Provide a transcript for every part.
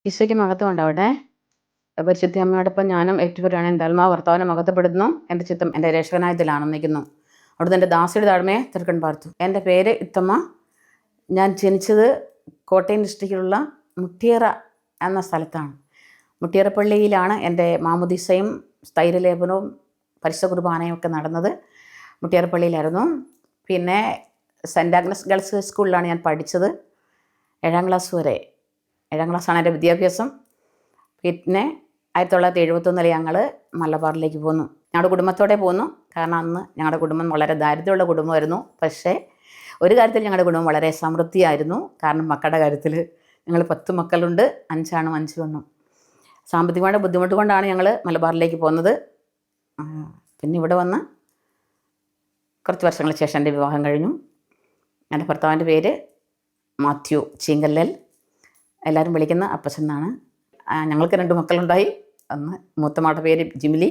ഈശോയ്ക്ക് മഹത്വം ഉണ്ടാവട്ടെ. പരിശുദ്ധ അമ്മയോടൊപ്പം ഞാനും ഏറ്റുപുരാണ്. എൻ്റെ ആത്മാവ് ഭർത്താവിനെ മഹത്വപ്പെടുന്നു. എൻ്റെ ചിത്തം എൻ്റെ രക്ഷകനായതിൽ ആനന്ദിക്കുന്നു. അവിടുന്ന് എൻ്റെ ദാസിയുടെ താഴ്മയെ തിരുക്കൺ പാർത്തു. എൻ്റെ പേര് ഇത്തമ്മ. ഞാൻ ജനിച്ചത് കോട്ടയം ഡിസ്ട്രിക്റ്റിലുള്ള മുട്ടിയറ എന്ന സ്ഥലത്താണ്. മുട്ടിയറ പള്ളിയിലാണ് എൻ്റെ മാമുദീസയും സ്ഥൈര്യലേപനവും പരിശുദ്ധ കുർബാനയും ഒക്കെ നടന്നത്. മുട്ടിയറ പള്ളിയിലായിരുന്നു. പിന്നെ സെൻറ്റ് ആഗ്നസ് ഗേൾസ് സ്കൂളിലാണ് ഞാൻ പഠിച്ചത്. 7ാം ക്ലാസ് വരെ. 7ാം ക്ലാസ്സാണ് എൻ്റെ വിദ്യാഭ്യാസം. പിന്നെ 1971 ഞങ്ങൾ മലബാറിലേക്ക് പോന്നു. ഞങ്ങളുടെ കുടുംബത്തോടെ പോന്നു. കാരണം അന്ന് ഞങ്ങളുടെ കുടുംബം വളരെ ദാരിദ്ര്യമുള്ള കുടുംബമായിരുന്നു. പക്ഷേ ഒരു കാര്യത്തിൽ ഞങ്ങളുടെ കുടുംബം വളരെ സമൃദ്ധിയായിരുന്നു. കാരണം മക്കളുടെ കാര്യത്തിൽ ഞങ്ങൾ 10 മക്കളുണ്ട്. 5 ആണും 5 പെണ്ണും. സാമ്പത്തികമായ ബുദ്ധിമുട്ട് കൊണ്ടാണ് ഞങ്ങൾ മലബാറിലേക്ക് പോകുന്നത്. പിന്നെ ഇവിടെ വന്ന് കുറച്ച് വർഷങ്ങൾക്ക് ശേഷം എൻ്റെ വിവാഹം കഴിഞ്ഞു. എൻ്റെ ഭർത്താവിൻ്റെ പേര് മാത്യു ചീങ്കല്ലൽ. എല്ലാവരും വിളിക്കുന്ന അപ്പച്ചൻ എന്നാണ്. ഞങ്ങൾക്ക് 2 മക്കളുണ്ടായി. ഒന്ന് മൂത്തമാളുടെ പേര് ജിമിലി,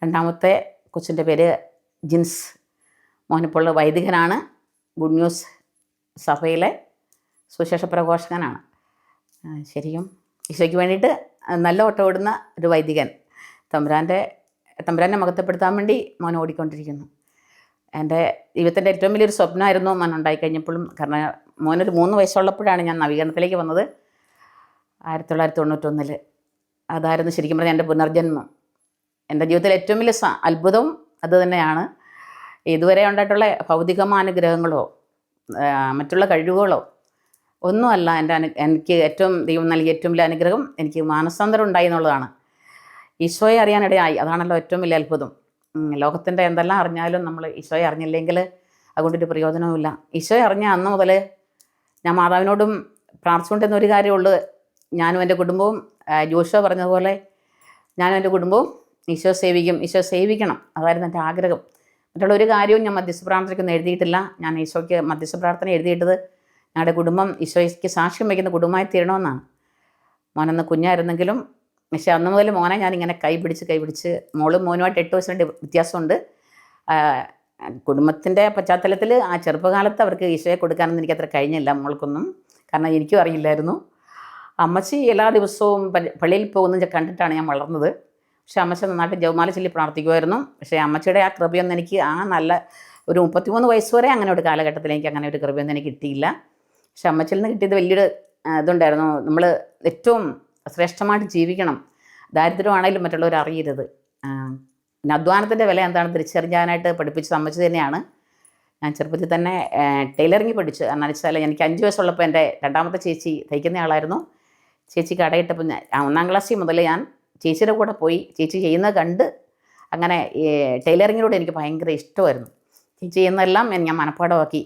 രണ്ടാമത്തെ കൊച്ചിൻ്റെ പേര് ജിൻസ്. മോനിപ്പോൾ വൈദികനാണ്. ഗുഡ് ന്യൂസ് സഭയിലെ സുവിശേഷ പ്രഘോഷകനാണ്. ശരിക്കും ഈശോയ്ക്ക് വേണ്ടിയിട്ട് നല്ല ഓട്ടം ഓടുന്ന ഒരു വൈദികൻ. തമ്പുരാനെ മഹത്വപ്പെടുത്താൻ വേണ്ടി മോൻ ഓടിക്കൊണ്ടിരിക്കുന്നു. എൻ്റെ ജീവിതത്തിൻ്റെ ഏറ്റവും വലിയൊരു സ്വപ്നമായിരുന്നു മോൻ ഉണ്ടായിക്കഴിഞ്ഞപ്പോഴും. കാരണം മോനൊരു 3 വയസ്സുള്ളപ്പോഴാണ് ഞാൻ നവീകരണത്തിലേക്ക് വന്നത്. 1991. അതായിരുന്നു ശരിക്കും പറഞ്ഞാൽ എൻ്റെ പുനർജന്മം. എൻ്റെ ജീവിതത്തിലെ ഏറ്റവും വലിയ അത്ഭുതവും അത് തന്നെയാണ്. ഇതുവരെ ഉണ്ടായിട്ടുള്ള ഭൗതികമായ അനുഗ്രഹങ്ങളോ മറ്റുള്ള കഴിവുകളോ ഒന്നുമല്ല. എനിക്ക് ദൈവം നൽകിയ ഏറ്റവും വലിയ അനുഗ്രഹം എനിക്ക് മാനസാന്തരം ഉണ്ടായി എന്നുള്ളതാണ്. ഈശോയെ അറിയാനിടയായി. അതാണല്ലോ ഏറ്റവും വലിയ അത്ഭുതം. ലോകത്തിൻ്റെ എന്തെല്ലാം അറിഞ്ഞാലും നമ്മൾ ഈശോയെ അറിഞ്ഞില്ലെങ്കിൽ അതുകൊണ്ടൊരു പ്രയോജനവുമില്ല. ഈശോയെ അറിഞ്ഞ അന്ന് മുതൽ ഞാൻ മാതാവിനോടും പ്രാർത്ഥിച്ചുകൊണ്ടിരുന്ന ഒരു കാര്യമുള്ളൂ. ഞാനും എൻ്റെ കുടുംബവും ജോഷോ പറഞ്ഞതുപോലെ ഞാനും എൻ്റെ കുടുംബവും ഈശോ സേവിക്കണം. അതായിരുന്നു എൻ്റെ ആഗ്രഹം. മറ്റുള്ള ഒരു കാര്യവും ഞാൻ മധ്യസ്ഥ പ്രാർത്ഥനയ്ക്കൊന്നും എഴുതിയിട്ടില്ല. ഞാൻ ഈശോയ്ക്ക് മധ്യസ്ഥ പ്രാർത്ഥന എഴുതിയിട്ടത് ഞങ്ങളുടെ കുടുംബം ഈശോയ്ക്ക് സാക്ഷ്യം വയ്ക്കുന്ന കുടുംബമായി തീരണമെന്നാണ്. മോനന്ന് കുഞ്ഞായിരുന്നെങ്കിലും പക്ഷേ അന്ന് മുതൽ മോനെ ഞാനിങ്ങനെ കൈപിടിച്ച് മോളും മോനുമായിട്ട് 8 വയസ്സിൻ്റെ വ്യത്യാസമുണ്ട്. കുടുംബത്തിൻ്റെ പശ്ചാത്തലത്തിൽ ആ ചെറുപ്പകാലത്ത് അവർക്ക് ഈശോയെ കൊടുക്കാനൊന്നും എനിക്കത്ര കഴിഞ്ഞില്ല മോൾക്കൊന്നും. കാരണം എനിക്കും അറിയില്ലായിരുന്നു. അമ്മച്ചി എല്ലാ ദിവസവും പള്ളിയിൽ പോകുന്നത് കണ്ടിട്ടാണ് ഞാൻ വളർന്നത്. പക്ഷേ അമ്മച്ചി നന്നായിട്ട് ജപമാല ചൊല്ലി പ്രാർത്ഥിക്കുമായിരുന്നു. പക്ഷേ അമ്മച്ചിയുടെ ആ കൃപയൊന്നും എനിക്ക് നല്ല ഒരു 33 വയസ്സ് വരെ അങ്ങനെ ഒരു കാലഘട്ടത്തിൽ എനിക്ക് അങ്ങനെ ഒരു കൃപയൊന്നും എനിക്ക് കിട്ടിയില്ല. പക്ഷെ അമ്മച്ചിയിൽ നിന്ന് കിട്ടിയത് വലിയൊരു ഇതുണ്ടായിരുന്നു. നമ്മൾ ഏറ്റവും ശ്രേഷ്ഠമായിട്ട് ജീവിക്കണം. ദാരിദ്ര്യമാണെങ്കിലും മറ്റുള്ളവർ അറിയരുത്. പിന്നെ അധ്വാനത്തിൻ്റെ വില എന്താണെന്ന് തിരിച്ചറിയാനായിട്ട് പഠിപ്പിച്ചത് അമ്മച്ചി തന്നെയാണ്. ഞാൻ ചെറുപ്പത്തിൽ തന്നെ ടൈലറിങ് പഠിച്ചു. കാരണം വെച്ചാൽ എനിക്ക് 5 വയസ്സുള്ളപ്പോൾ എൻ്റെ രണ്ടാമത്തെ ചേച്ചി തയ്ക്കുന്ന ആളായിരുന്നു. ചേച്ചി കടയിട്ടപ്പോൾ 1ാം ക്ലാസ്സിൽ മുതൽ ഞാൻ ചേച്ചിയുടെ കൂടെ പോയി ചേച്ചി ചെയ്യുന്നത് കണ്ട് അങ്ങനെ ടൈലറിങ്ങിലൂടെ എനിക്ക് ഭയങ്കര ഇഷ്ടമായിരുന്നു. ചേച്ചി ചെയ്യുന്നതെല്ലാം ഞാൻ മനഃപ്പാടമാക്കി.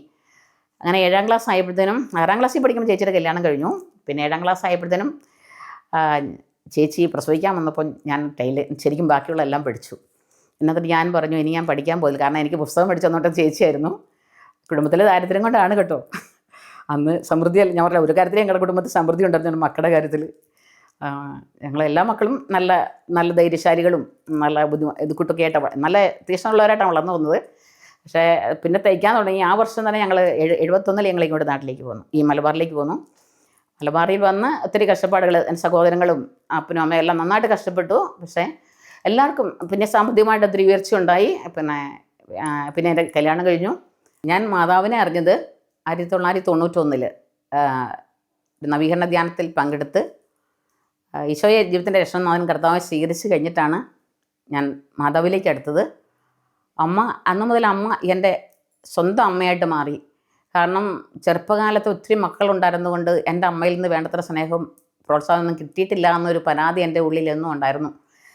അങ്ങനെ 7ാം ക്ലാസ് ആയപ്പോഴത്തേനും 6ാം ക്ലാസ്സിൽ പഠിക്കുമ്പോൾ ചേച്ചിയുടെ കല്യാണം കഴിഞ്ഞു. പിന്നെ 7ാം ക്ലാസ് ആയപ്പോഴത്തേനും ചേച്ചി പ്രസവിക്കാൻ വന്നപ്പോൾ ഞാൻ ശരിക്കും ബാക്കിയുള്ള എല്ലാം പഠിച്ചു. എന്നിട്ട് ഞാൻ പറഞ്ഞു ഇനി ഞാൻ പഠിക്കാൻ പോയില്ല. കാരണം എനിക്ക് പുസ്തകം പഠിച്ചു തന്നോട്ടെ ചേച്ചിയായിരുന്നു. കുടുംബത്തിലെ ദാരിദ്ര്യം കൊണ്ടാണ് കേട്ടോ. അന്ന് സമൃദ്ധിയല്ല. ഞാൻ പറഞ്ഞില്ല, ഒരു കാര്യത്തിൽ ഞങ്ങളുടെ കുടുംബത്തിൽ സമൃദ്ധി ഉണ്ടായിരുന്നു. മക്കളുടെ കാര്യത്തിൽ ഞങ്ങളെല്ലാ മക്കളും നല്ല നല്ല ധൈര്യശാലികളും നല്ല ഇതുകൂട്ടൊക്കെ ആയിട്ടാണ് നല്ല തീക്ഷ്ണമുള്ളവരായിട്ടാണ് വളർന്നു വന്നത്. പക്ഷേ പിന്നെ തയ്ക്കാൻ തുടങ്ങി ആ വർഷം തന്നെ ഞങ്ങൾ 71 ഞങ്ങൾ ഇങ്ങോട്ട് നാട്ടിലേക്ക് പോന്നു. ഈ മലബാറിലേക്ക് പോന്നു. മലബാറിൽ വന്ന് ഒത്തിരി കഷ്ടപ്പാടുകൾ എൻ്റെ സഹോദരങ്ങളും അപ്പനും അമ്മയും എല്ലാം നന്നായിട്ട് കഷ്ടപ്പെട്ടു. പക്ഷേ എല്ലാവർക്കും പിന്നെ സാമ്പത്തികമായിട്ട് ഒത്തിരി ഉയർച്ച ഉണ്ടായി. പിന്നെ എൻ്റെ കല്യാണം കഴിഞ്ഞു. ഞാൻ മാതാവിനെ അറിഞ്ഞത് 1991 നവീകരണ ധ്യാനത്തിൽ പങ്കെടുത്ത് ഈശോയെ ജീവിതത്തിൻ്റെ രക്ഷകനാഥൻ കർത്താവിനെ സ്വീകരിച്ച് കഴിഞ്ഞിട്ടാണ് ഞാൻ മാതാവിലേക്ക് അടുത്തത്. അന്ന് മുതൽ അമ്മ എൻ്റെ സ്വന്തം അമ്മയായിട്ട് മാറി. കാരണം ചെറുപ്പകാലത്ത് ഒത്തിരി മക്കളുണ്ടായിരുന്നുകൊണ്ട് എൻ്റെ അമ്മയിൽ നിന്ന് വേണ്ടത്ര സ്നേഹവും പ്രോത്സാഹനമൊന്നും കിട്ടിയിട്ടില്ല എന്നൊരു പരാതി എൻ്റെ ഉള്ളിലെന്നും ഉണ്ടായിരുന്നു.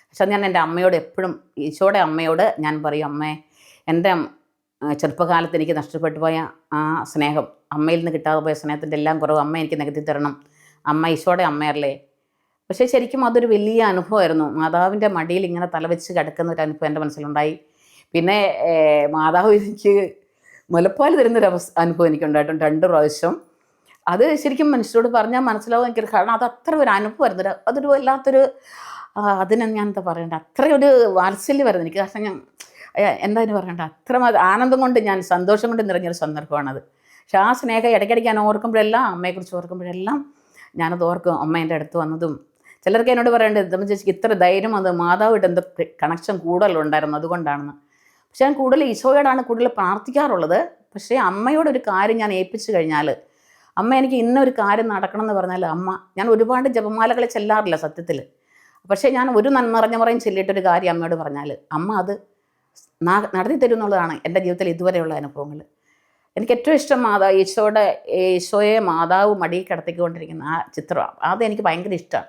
പക്ഷെ ഞാൻ എൻ്റെ അമ്മയോട് എപ്പോഴും ഈശോയുടെ അമ്മയോട് ഞാൻ പറയും, അമ്മേ, എൻ്റെ ചെറുപ്പകാലത്ത് എനിക്ക് നഷ്ടപ്പെട്ടു പോയ ആ സ്നേഹം, അമ്മയിൽ നിന്ന് കിട്ടാതെ പോയ സ്നേഹത്തിൻ്റെ എല്ലാം കുറവ് അമ്മ എനിക്ക് നികത്തി തരണം. അമ്മ ഈശോയുടെ അമ്മയല്ലേ. പക്ഷേ ശരിക്കും അതൊരു വലിയ അനുഭവമായിരുന്നു. മാതാവിൻ്റെ മടിയിൽ ഇങ്ങനെ തലവെച്ച് കിടക്കുന്ന ഒരു അനുഭവം എൻ്റെ മനസ്സിലുണ്ടായി. പിന്നെ മാതാവ് എനിക്ക് മുലപ്പാൽ തരുന്നൊരു അനുഭവം എനിക്കുണ്ടായിട്ടുണ്ട് 2 പ്രാവശ്യം. അത് ശരിക്കും മനുഷ്യരോട് പറഞ്ഞാൽ മനസ്സിലാവും എനിക്കൊരു. കാരണം അത് അത്ര ഒരു അനുഭവമായിരുന്നു. അതൊരു വല്ലാത്തൊരു അതിന് ഞാൻ എന്താ പറയണ്ട, അത്രയൊരു വാത്സല്യമായിരുന്നു എനിക്ക്. കാരണം ഞാൻ എന്താ പറയണ്ട, അത്ര ആനന്ദം കൊണ്ട് ഞാൻ സന്തോഷം കൊണ്ട് നിറഞ്ഞൊരു സന്ദർഭമാണത്. പക്ഷെ ആ സ്നേഹം ഇടയ്ക്കിടയ്ക്ക് ഞാൻ ഓർക്കുമ്പോഴെല്ലാം, അമ്മയെക്കുറിച്ച് ഓർക്കുമ്പോഴെല്ലാം ഞാനത് ഓർക്കും അമ്മ എൻ്റെ അടുത്ത് വന്നതും. ചിലർക്ക് എന്നോട് പറയേണ്ടത് നമ്മൾ ചേച്ചിക്ക് ഇത്ര ധൈര്യം അത് മാതാവായിട്ട് എന്തോ കണക്ഷൻ കൂടുതലുണ്ടായിരുന്നു അതുകൊണ്ടാണെന്ന്. പക്ഷെ ഞാൻ കൂടുതൽ ഈശോയോടാണ് കൂടുതൽ പ്രാർത്ഥിക്കാറുള്ളത്. പക്ഷേ അമ്മയോടൊരു കാര്യം ഞാൻ ഏൽപ്പിച്ചു കഴിഞ്ഞാൽ, അമ്മ എനിക്ക് ഇന്നൊരു കാര്യം നടക്കണം എന്ന് പറഞ്ഞാൽ അമ്മ, ഞാൻ ഒരുപാട് ജപമാലകൾ ചെല്ലാറില്ല സത്യത്തിൽ. പക്ഷേ ഞാൻ ഒരു നന്മറഞ്ഞ പറയും ചൊല്ലിയിട്ടൊരു കാര്യം അമ്മയോട് പറഞ്ഞാൽ അമ്മ അത് നടത്തി തരും എന്നുള്ളതാണ് എൻ്റെ ജീവിതത്തിൽ ഇതുവരെയുള്ള അനുഭവങ്ങൾ. എനിക്ക് ഏറ്റവും ഇഷ്ടം ഈശോയെ മാതാവ് മടിയിൽ കിടത്തിക്കൊണ്ടിരിക്കുന്ന ആ ചിത്രമാണ്. അതെനിക്ക് ഭയങ്കര ഇഷ്ടമാണ്.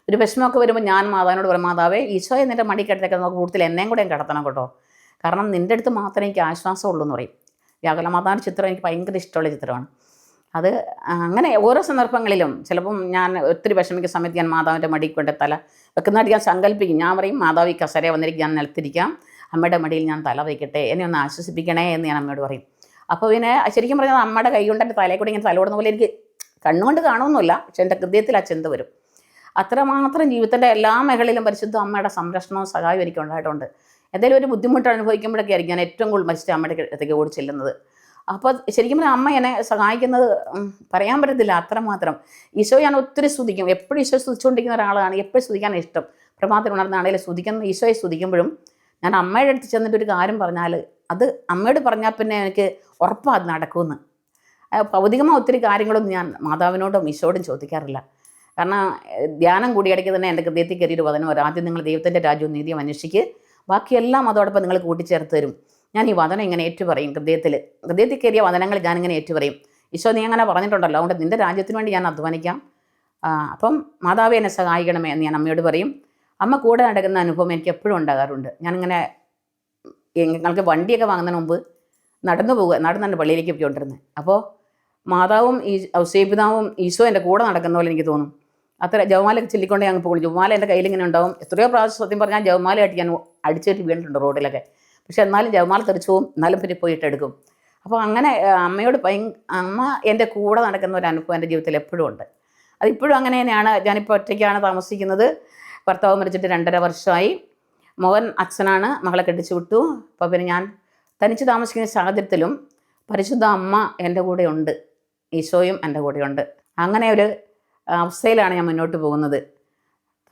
ഒരു വിഷമമൊക്കെ വരുമ്പോൾ ഞാൻ മാതാവിനോട് പറയും, മാതാവേ ഈശോയെ നിൻ്റെ മടിയിൽ കിടത്തേക്കാൻ നോക്ക്, കൂടുതൽ എന്നെയും കൂടെ കിടത്തണം കേട്ടോ, കാരണം നിൻ്റെ അടുത്ത് മാത്രമേ എനിക്ക് ആശ്വാസമുള്ളൂ എന്ന് പറയും. വ്യാകുല മാതാവിൻ്റെ ചിത്രം എനിക്ക് ഭയങ്കര ഇഷ്ടമുള്ള ചിത്രമാണ് അത്. അങ്ങനെ ഓരോ സന്ദർഭങ്ങളിലും ചിലപ്പം ഞാൻ ഒത്തിരി വിഷമിക്കുന്ന സമയത്ത് ഞാൻ മാതാവിൻ്റെ മടിയിൽ കൊണ്ട് തല വെക്കുന്നതായിട്ട് ഞാൻ സങ്കല്പിക്കും. ഞാൻ പറയും, മാതാവ് ഈ കസേര വന്നിരിക്കും, ഞാൻ നിലത്തിരിക്കാം, അമ്മയുടെ മടിയിൽ ഞാൻ തല വയ്ക്കട്ടെ, എന്നെ ഒന്ന് ആശ്വസിപ്പിക്കണേ എന്ന് ഞാൻ അമ്മയോട് പറയും. അപ്പോൾ പിന്നെ ശരിക്കും പറഞ്ഞാൽ അമ്മയുടെ കൈ കൊണ്ട് എൻ്റെ തലയിൽ കൂടി ഇങ്ങനെ തലോടുന്ന പോലെ എനിക്ക് കണ്ണുകൊണ്ട് കാണുമൊന്നുമില്ല, പക്ഷെ എൻ്റെ ഹൃദയത്തിൽ ആ ചിന്ത വരും. അത്രമാത്രം ജീവിതത്തിൻ്റെ എല്ലാ മേഖലയിലും പരിശുദ്ധ അമ്മയുടെ സംരക്ഷണവും സഹായവും എനിക്ക് ഉണ്ടായിട്ടുണ്ട്. എന്തെങ്കിലും ഒരു ബുദ്ധിമുട്ട് അനുഭവിക്കുമ്പോഴൊക്കെ ആയിരിക്കും ഞാൻ ഏറ്റവും കൂടുതൽ പരിശുദ്ധ അമ്മയുടെ അടുത്തേക്ക് ഓടി ചെല്ലുന്നത്. അപ്പോൾ ശരിക്കും പറഞ്ഞാൽ അമ്മ എന്നെ സഹായിക്കുന്നത് പറയാൻ പറ്റത്തില്ല, അത്രമാത്രം. ഈശോ ഞാൻ ഒത്തിരി സ്തുതിക്കും, എപ്പോഴും ഈശോ സ്തുതിച്ചുകൊണ്ടിരിക്കുന്ന ഒരാളാണ്, എപ്പോഴും സ്തുതിക്കാൻ ഇഷ്ടം. പ്രഭാതത്തിൽ ഉണർന്നാണെങ്കിലും സ്തുതിക്കുന്ന ഈശോയെ സ്തുതിക്കുമ്പോഴും ഞാൻ അമ്മയുടെ അടുത്ത് ചെന്നിട്ട് ഒരു കാര്യം പറഞ്ഞാൽ അത് അമ്മയോട് പറഞ്ഞാൽ പിന്നെ എനിക്ക് ഉറപ്പാണ് അത് നടക്കുമെന്ന്. ഭൗതികമായ ഒത്തിരി കാര്യങ്ങളൊന്നും ഞാൻ മാതാവിനോടും ഈശോയോടും ചോദിക്കാറില്ല. കാരണം ധ്യാനം കൂടിയിടയ്ക്ക് തന്നെ എൻ്റെ ഹൃദയത്തിൽ കയറിയൊരു വചനം വരും, ആദ്യം നിങ്ങൾ ദൈവത്തിൻ്റെ രാജ്യവും നീതിയും അന്വേഷിക്ക്, ബാക്കിയെല്ലാം അതോടൊപ്പം നിങ്ങൾ കൂട്ടിച്ചേർത്ത് തരും. ഞാൻ ഈ വചനം ഇങ്ങനെ ഏറ്റുപറയും, ഹൃദയത്തിൽ കയറിയ വചനങ്ങൾ ഞാനിങ്ങനെ ഏറ്റുപറയും. ഈശോ നീ അങ്ങനെ പറഞ്ഞിട്ടുണ്ടല്ലോ, അതുകൊണ്ട് നിൻ്റെ രാജ്യത്തിന് വേണ്ടി ഞാൻ അധ്വാനിക്കാം, അപ്പം മാതാവേ എന്നെ സഹായിക്കണമേ എന്ന് ഞാൻ അമ്മയോട് പറയും. അമ്മ കൂടെ നടക്കുന്ന അനുഭവം എനിക്ക് എപ്പോഴും ഉണ്ടാകാറുണ്ട്. ഞാനിങ്ങനെ ഞങ്ങൾക്ക് വണ്ടിയൊക്കെ വാങ്ങുന്നതിന് മുമ്പ് നടന്നാണ് പള്ളിയിലേക്ക് പോയിക്കൊണ്ടിരുന്നത്. അപ്പോൾ മാതാവും ഔസേപിതാവും ഈശോ എൻ്റെ കൂടെ നടക്കുന്ന പോലെ എനിക്ക് തോന്നും. അത്ര ജവമാലയൊക്കെ ചൊല്ലിക്കൊണ്ടേ ഞങ്ങൾ പോകും. ജവമാല എൻ്റെ കയ്യിലിങ്ങനെ ഉണ്ടാവും. എത്രയോ പ്രാവശ്യം സത്യം പറഞ്ഞാൽ ജവമാലയായിട്ട് ഞാൻ അടിച്ചേറ്റ് വീണിട്ടുണ്ട് റോഡിലൊക്കെ. പക്ഷെ എന്നാലും ജവമാല തെറിച്ചു പോവും, എന്നാലും പിന്നെ പോയിട്ട് എടുക്കും. അപ്പോൾ അങ്ങനെ അമ്മയോട് അമ്മ എൻ്റെ കൂടെ നടക്കുന്ന ഒരു അനുഭവം എൻ്റെ ജീവിതത്തിൽ എപ്പോഴും ഉണ്ട്. അതിപ്പോഴും അങ്ങനെ തന്നെയാണ്. ഞാനിപ്പോൾ ഒറ്റയ്ക്കാണ് താമസിക്കുന്നത്. ഭർത്താവ് മരിച്ചിട്ട് 2.5 വർഷമായി. മകൻ അച്ഛനാണ്, മകളെ കെട്ടിച്ചു വിട്ടു. അപ്പോൾ പിന്നെ ഞാൻ തനിച്ച് താമസിക്കുന്ന സാഹചര്യത്തിലും പരിശുദ്ധ അമ്മ എൻ്റെ കൂടെ ഉണ്ട്, ഈശോയും എൻ്റെ കൂടെയുണ്ട്. അങ്ങനെ ഒരു അവസ്ഥയിലാണ് ഞാൻ മുന്നോട്ട് പോകുന്നത്.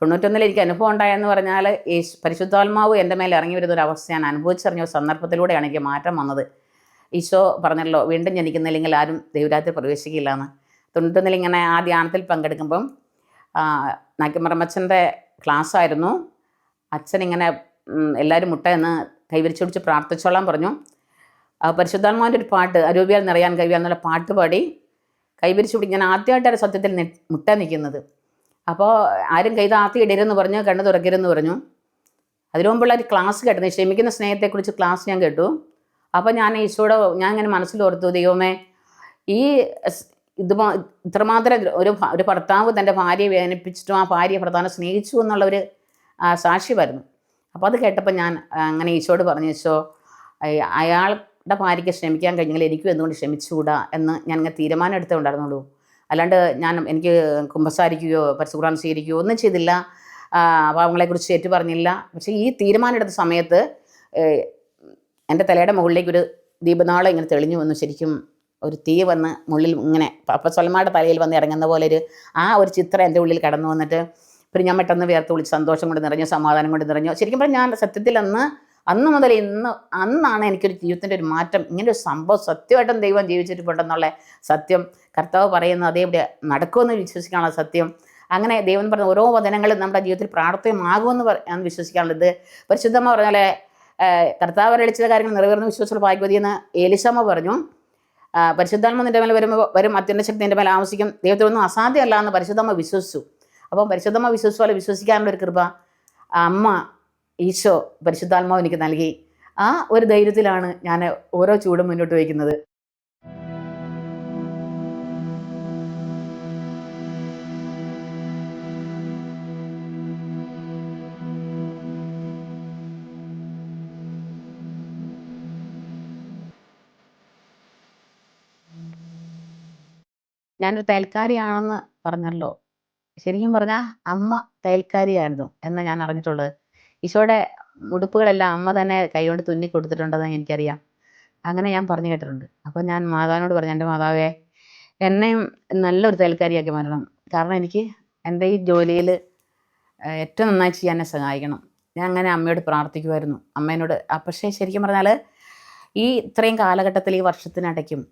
91 എനിക്ക് അനുഭവം ഉണ്ടായെന്ന് പറഞ്ഞാൽ ഈ പരിശുദ്ധാത്മാവ് എൻ്റെ മേലെ ഇറങ്ങി വരുന്നൊരവസ്ഥ ഞാൻ അനുഭവിച്ചറിഞ്ഞ ഒരു സന്ദർഭത്തിലൂടെയാണ് എനിക്ക് മാറ്റം വന്നത്. ഈശോ പറഞ്ഞല്ലോ, വീണ്ടും ജനിക്കുന്നില്ലെങ്കിൽ ആരും ദൈവരാജ്യത്തിൽ പ്രവേശിക്കില്ല എന്ന്. 91 ഇങ്ങനെ ആ ധ്യാനത്തിൽ പങ്കെടുക്കുമ്പം നായ്ക്കമറമ്മച്ചൻ്റെ ക്ലാസ്സായിരുന്നു. അച്ഛനിങ്ങനെ എല്ലാവരും മുട്ട എന്ന് കൈവരിച്ചു പിടിച്ച് പ്രാർത്ഥിച്ചോളാൻ പറഞ്ഞു. പരിശുദ്ധാത്മാവിൻ്റെ ഒരു പാട്ട്, അരൂപിയാൽ നിറയാൻ കവിയാൽ എന്നുള്ള പാട്ട് പാടി കൈവരിച്ചു പിടിച്ച് ഞാൻ ആദ്യമായിട്ടാണ് സത്യത്തിൽ മുട്ട നിൽക്കുന്നത്. അപ്പോൾ ആരും കൈ താത്തി ഇടരുതെന്ന് പറഞ്ഞു, കണ്ണ് തുറക്കരുതെന്ന് പറഞ്ഞു. അതിനു മുമ്പുള്ള ഒരു ക്ലാസ് കേട്ടത്, ക്ഷമിക്കുന്ന സ്നേഹത്തെക്കുറിച്ച് ക്ലാസ് ഞാൻ കേട്ടു. അപ്പോൾ ഞാൻ ഈശോയുടെ ഞാൻ ഇങ്ങനെ മനസ്സിലോർത്തു, ദൈവമേ ഈ ഇത്രമാത്രം ഒരു ഭർത്താവ് തൻ്റെ ഭാര്യയെ വേദനിപ്പിച്ചിട്ടും ആ ഭാര്യയെ പ്രധാനം സ്നേഹിച്ചു എന്നുള്ളൊരു സാക്ഷ്യമായിരുന്നു. അപ്പോൾ അത് കേട്ടപ്പോൾ ഞാൻ അങ്ങനെ ഈശോയോട് പറഞ്ഞു, ഈശോ അയാളുടെ ഭാര്യയ്ക്ക് ക്ഷമിക്കാൻ കഴിഞ്ഞെങ്കിൽ എനിക്കും എന്തുകൊണ്ട് ക്ഷമിച്ചുകൂടാ എന്ന് ഞാൻ ഇങ്ങനെ തീരുമാനം എടുത്തേ ഉണ്ടായിരുന്നുള്ളൂ. അല്ലാണ്ട് എനിക്ക് കുമ്പസാരിക്കുകയോ പരിശുദ്ധ ഖുർആൻ സ്വീകരിക്കുകയോ ഒന്നും ചെയ്തില്ല, പാവങ്ങളെക്കുറിച്ച് ഏറ്റു പറഞ്ഞില്ല. പക്ഷേ ഈ തീരുമാനം എടുത്ത സമയത്ത് എൻ്റെ തലയുടെ മുകളിലേക്കൊരു ദീപനാളം ഇങ്ങനെ തെളിഞ്ഞു വന്നു. ശരിക്കും ഒരു തീ വന്ന് മുള്ളിൽ ഇങ്ങനെ അപ്പം സ്വലമാരുടെ തലയിൽ വന്ന് ഇറങ്ങുന്ന പോലെ ആ ഒരു ചിത്രം എൻ്റെ ഉള്ളിൽ കടന്നു വന്നിട്ട് പിന്നെ ഞാൻ പെട്ടെന്ന് വേർത്ത് വിളിച്ച് സന്തോഷം കൊണ്ട് നിറഞ്ഞു, സമാധാനം കൊണ്ട് നിറഞ്ഞു. ശരിക്കും പറഞ്ഞാൽ ഞാൻ സത്യത്തിൽ അന്ന് മുതൽ അന്നാണ് എനിക്കൊരു ജീവിതത്തിൻ്റെ ഒരു മാറ്റം. ഇങ്ങനൊരു സംഭവം സത്യമായിട്ടും ദൈവം ജീവിച്ചിട്ടുണ്ടെന്നുള്ള സത്യം കർത്താവ് പറയുന്നത് അതേപോലെ നടക്കുമെന്ന് വിശ്വസിക്കാനുള്ള സത്യം. അങ്ങനെ ദൈവം പറഞ്ഞ ഓരോ വചനങ്ങളും നമ്മുടെ ജീവിതത്തിൽ പ്രാർത്ഥനമാകുമെന്ന് ഞാൻ വിശ്വസിക്കാനുള്ളത്. പരിശുദ്ധമ്മ പറഞ്ഞാൽ കർത്താവ് അരുളിച്ച കാര്യങ്ങൾ നിറവേറുന്ന വിശ്വാസമുള്ള ഭാഗ്യവതിയെന്ന് ഏലിശമ്മ പറഞ്ഞു. പരിശുദ്ധാത്മ നിൻ്റെ മേലെ വരും അത്യന്ത ശക്തി നിൻ്റെ മേലെ ആവശ്യിക്കും, ദൈവത്തിനൊന്നും അസാധ്യമല്ല എന്ന് പരിശുദ്ധമ്മ വിശ്വസിച്ചു. അപ്പം പരിശുദ്ധമ്മ വിശ്വസിച്ച പോലെ വിശ്വസിക്കാനുള്ള ഒരു കൃപ അമ്മ ഈശോ പരിശുദ്ധാത്മാവ് എനിക്ക് നൽകി. ആ ഒരു ധൈര്യത്തിലാണ് ഞാൻ ഓരോ ചൂടും മുന്നോട്ട് വയ്ക്കുന്നത്. ഞാനൊരു തയ്യൽക്കാരിയാണെന്ന് പറഞ്ഞല്ലോ. ശരിക്കും പറഞ്ഞാൽ അമ്മ തയ്യൽക്കാരിയായിരുന്നു എന്ന് ഞാൻ അറിഞ്ഞിട്ടുള്ളത്. ഈശോയുടെ ഉടുപ്പുകളെല്ലാം അമ്മ തന്നെ കൈകൊണ്ട് തുന്നി കൊടുത്തിട്ടുണ്ടെന്ന് എനിക്കറിയാം. അങ്ങനെ ഞാൻ പറഞ്ഞു കേട്ടിട്ടുണ്ട്. അപ്പോൾ ഞാൻ മാതാവിനോട് പറഞ്ഞു, എൻ്റെ മാതാവേ എന്നെയും നല്ലൊരു തയ്യൽക്കാരിയാക്കി മാറ്റണം. കാരണം എനിക്ക് എൻ്റെ ഈ ജോലിയിൽ ഏറ്റവും നന്നായി ചെയ്യാൻ എന്നെ സഹായിക്കണം. ഞാൻ അങ്ങനെ അമ്മയോട് പ്രാർത്ഥിക്കുമായിരുന്നു. അമ്മേനോട് പക്ഷേ ശരിക്കും പറഞ്ഞാൽ ഈ ഇത്രയും കാലഘട്ടത്തിൽ ഈ വർഷത്തിനിടയ്ക്കും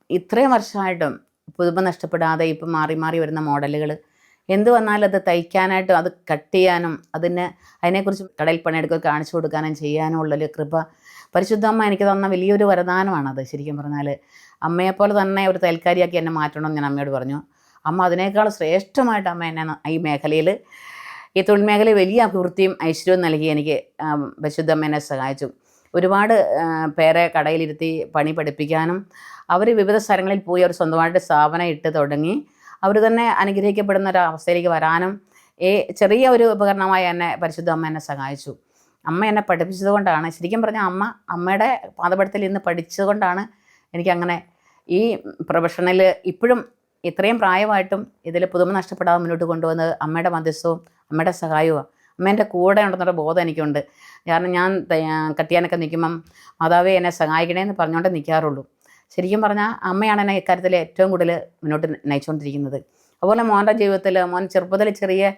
ഇത്രയും വർഷമായിട്ടും പുതുമ നഷ്ടപ്പെടാതെ ഇപ്പം മാറി മാറി വരുന്ന മോഡലുകൾ എന്ത് വന്നാലും അത് തയ്ക്കാനായിട്ടും അത് കട്ട് ചെയ്യാനും അതിനെക്കുറിച്ച് കടയിൽ പണിയെടുക്കുക കാണിച്ചു കൊടുക്കാനും ചെയ്യാനും ഉള്ളൊരു കൃപ പരിശുദ്ധ അമ്മ എനിക്ക് തന്ന വലിയൊരു വരദാനമാണത്. ശരിക്കും പറഞ്ഞാൽ അമ്മയെപ്പോലെ തന്നെ ഒരു തൽക്കാരിയാക്കി എന്നെ മാറ്റണമെന്ന് ഞാൻ അമ്മയോട് പറഞ്ഞു. അമ്മ അതിനേക്കാൾ ശ്രേഷ്ഠമായിട്ട് അമ്മ എന്നെ ഈ മേഖലയിൽ ഈ തൊഴിൽ മേഖലയിൽ വലിയ അഭിവൃദ്ധിയും ഐശ്വര്യവും നൽകി എനിക്ക് പരിശുദ്ധ അമ്മ എന്നെ സഹായിച്ചു. ഒരുപാട് പേരെ കടയിലിരുത്തി പണി പഠിപ്പിക്കാനും അവർ വിവിധ സ്ഥലങ്ങളിൽ പോയി അവർ സ്വന്തമായിട്ട് സ്ഥാപനം ഇട്ട് തുടങ്ങി അവർ തന്നെ അനുഗ്രഹിക്കപ്പെടുന്ന ഒരു അവസ്ഥയിലേക്ക് വരാനും ചെറിയ ഒരു ഉപകരണമായി എന്നെ പരിശുദ്ധ അമ്മ എന്നെ സഹായിച്ചു. അമ്മ എന്നെ പഠിപ്പിച്ചത് കൊണ്ടാണ് ശരിക്കും പറഞ്ഞാൽ അമ്മയുടെ പാദപീഠത്തിൽ ഇന്ന് പഠിച്ചതുകൊണ്ടാണ് എനിക്കങ്ങനെ ഈ പ്രൊഫഷണൽ ഇപ്പോഴും ഇത്രയും പ്രായമായിട്ടും ഇതിൽ പുതുമ നഷ്ടപ്പെടാതെ മുന്നോട്ട് കൊണ്ടുവന്നത് അമ്മയുടെ മധ്യസ്ഥവും അമ്മയുടെ സഹായവും അമ്മേൻ്റെ കൂടെ ഉണ്ടെന്നൊരു ബോധം എനിക്കുണ്ട്. കാരണം ഞാൻ കട്ടിയാനൊക്കെ നിൽക്കുമ്പം മാതാവേ എന്നെ സഹായിക്കണേ എന്ന് പറഞ്ഞുകൊണ്ട് നിൽക്കാറുള്ളൂ. ശരിക്കും പറഞ്ഞാൽ അമ്മയാണ് എന്നെ ഇക്കാര്യത്തിൽ ഏറ്റവും കൂടുതൽ മുന്നോട്ട് നയിച്ചുകൊണ്ടിരിക്കുന്നത്. അതുപോലെ മോൻ്റെ ജീവിതത്തിൽ മോൻ ചെറുപ്പത്തിൽ ചെറിയ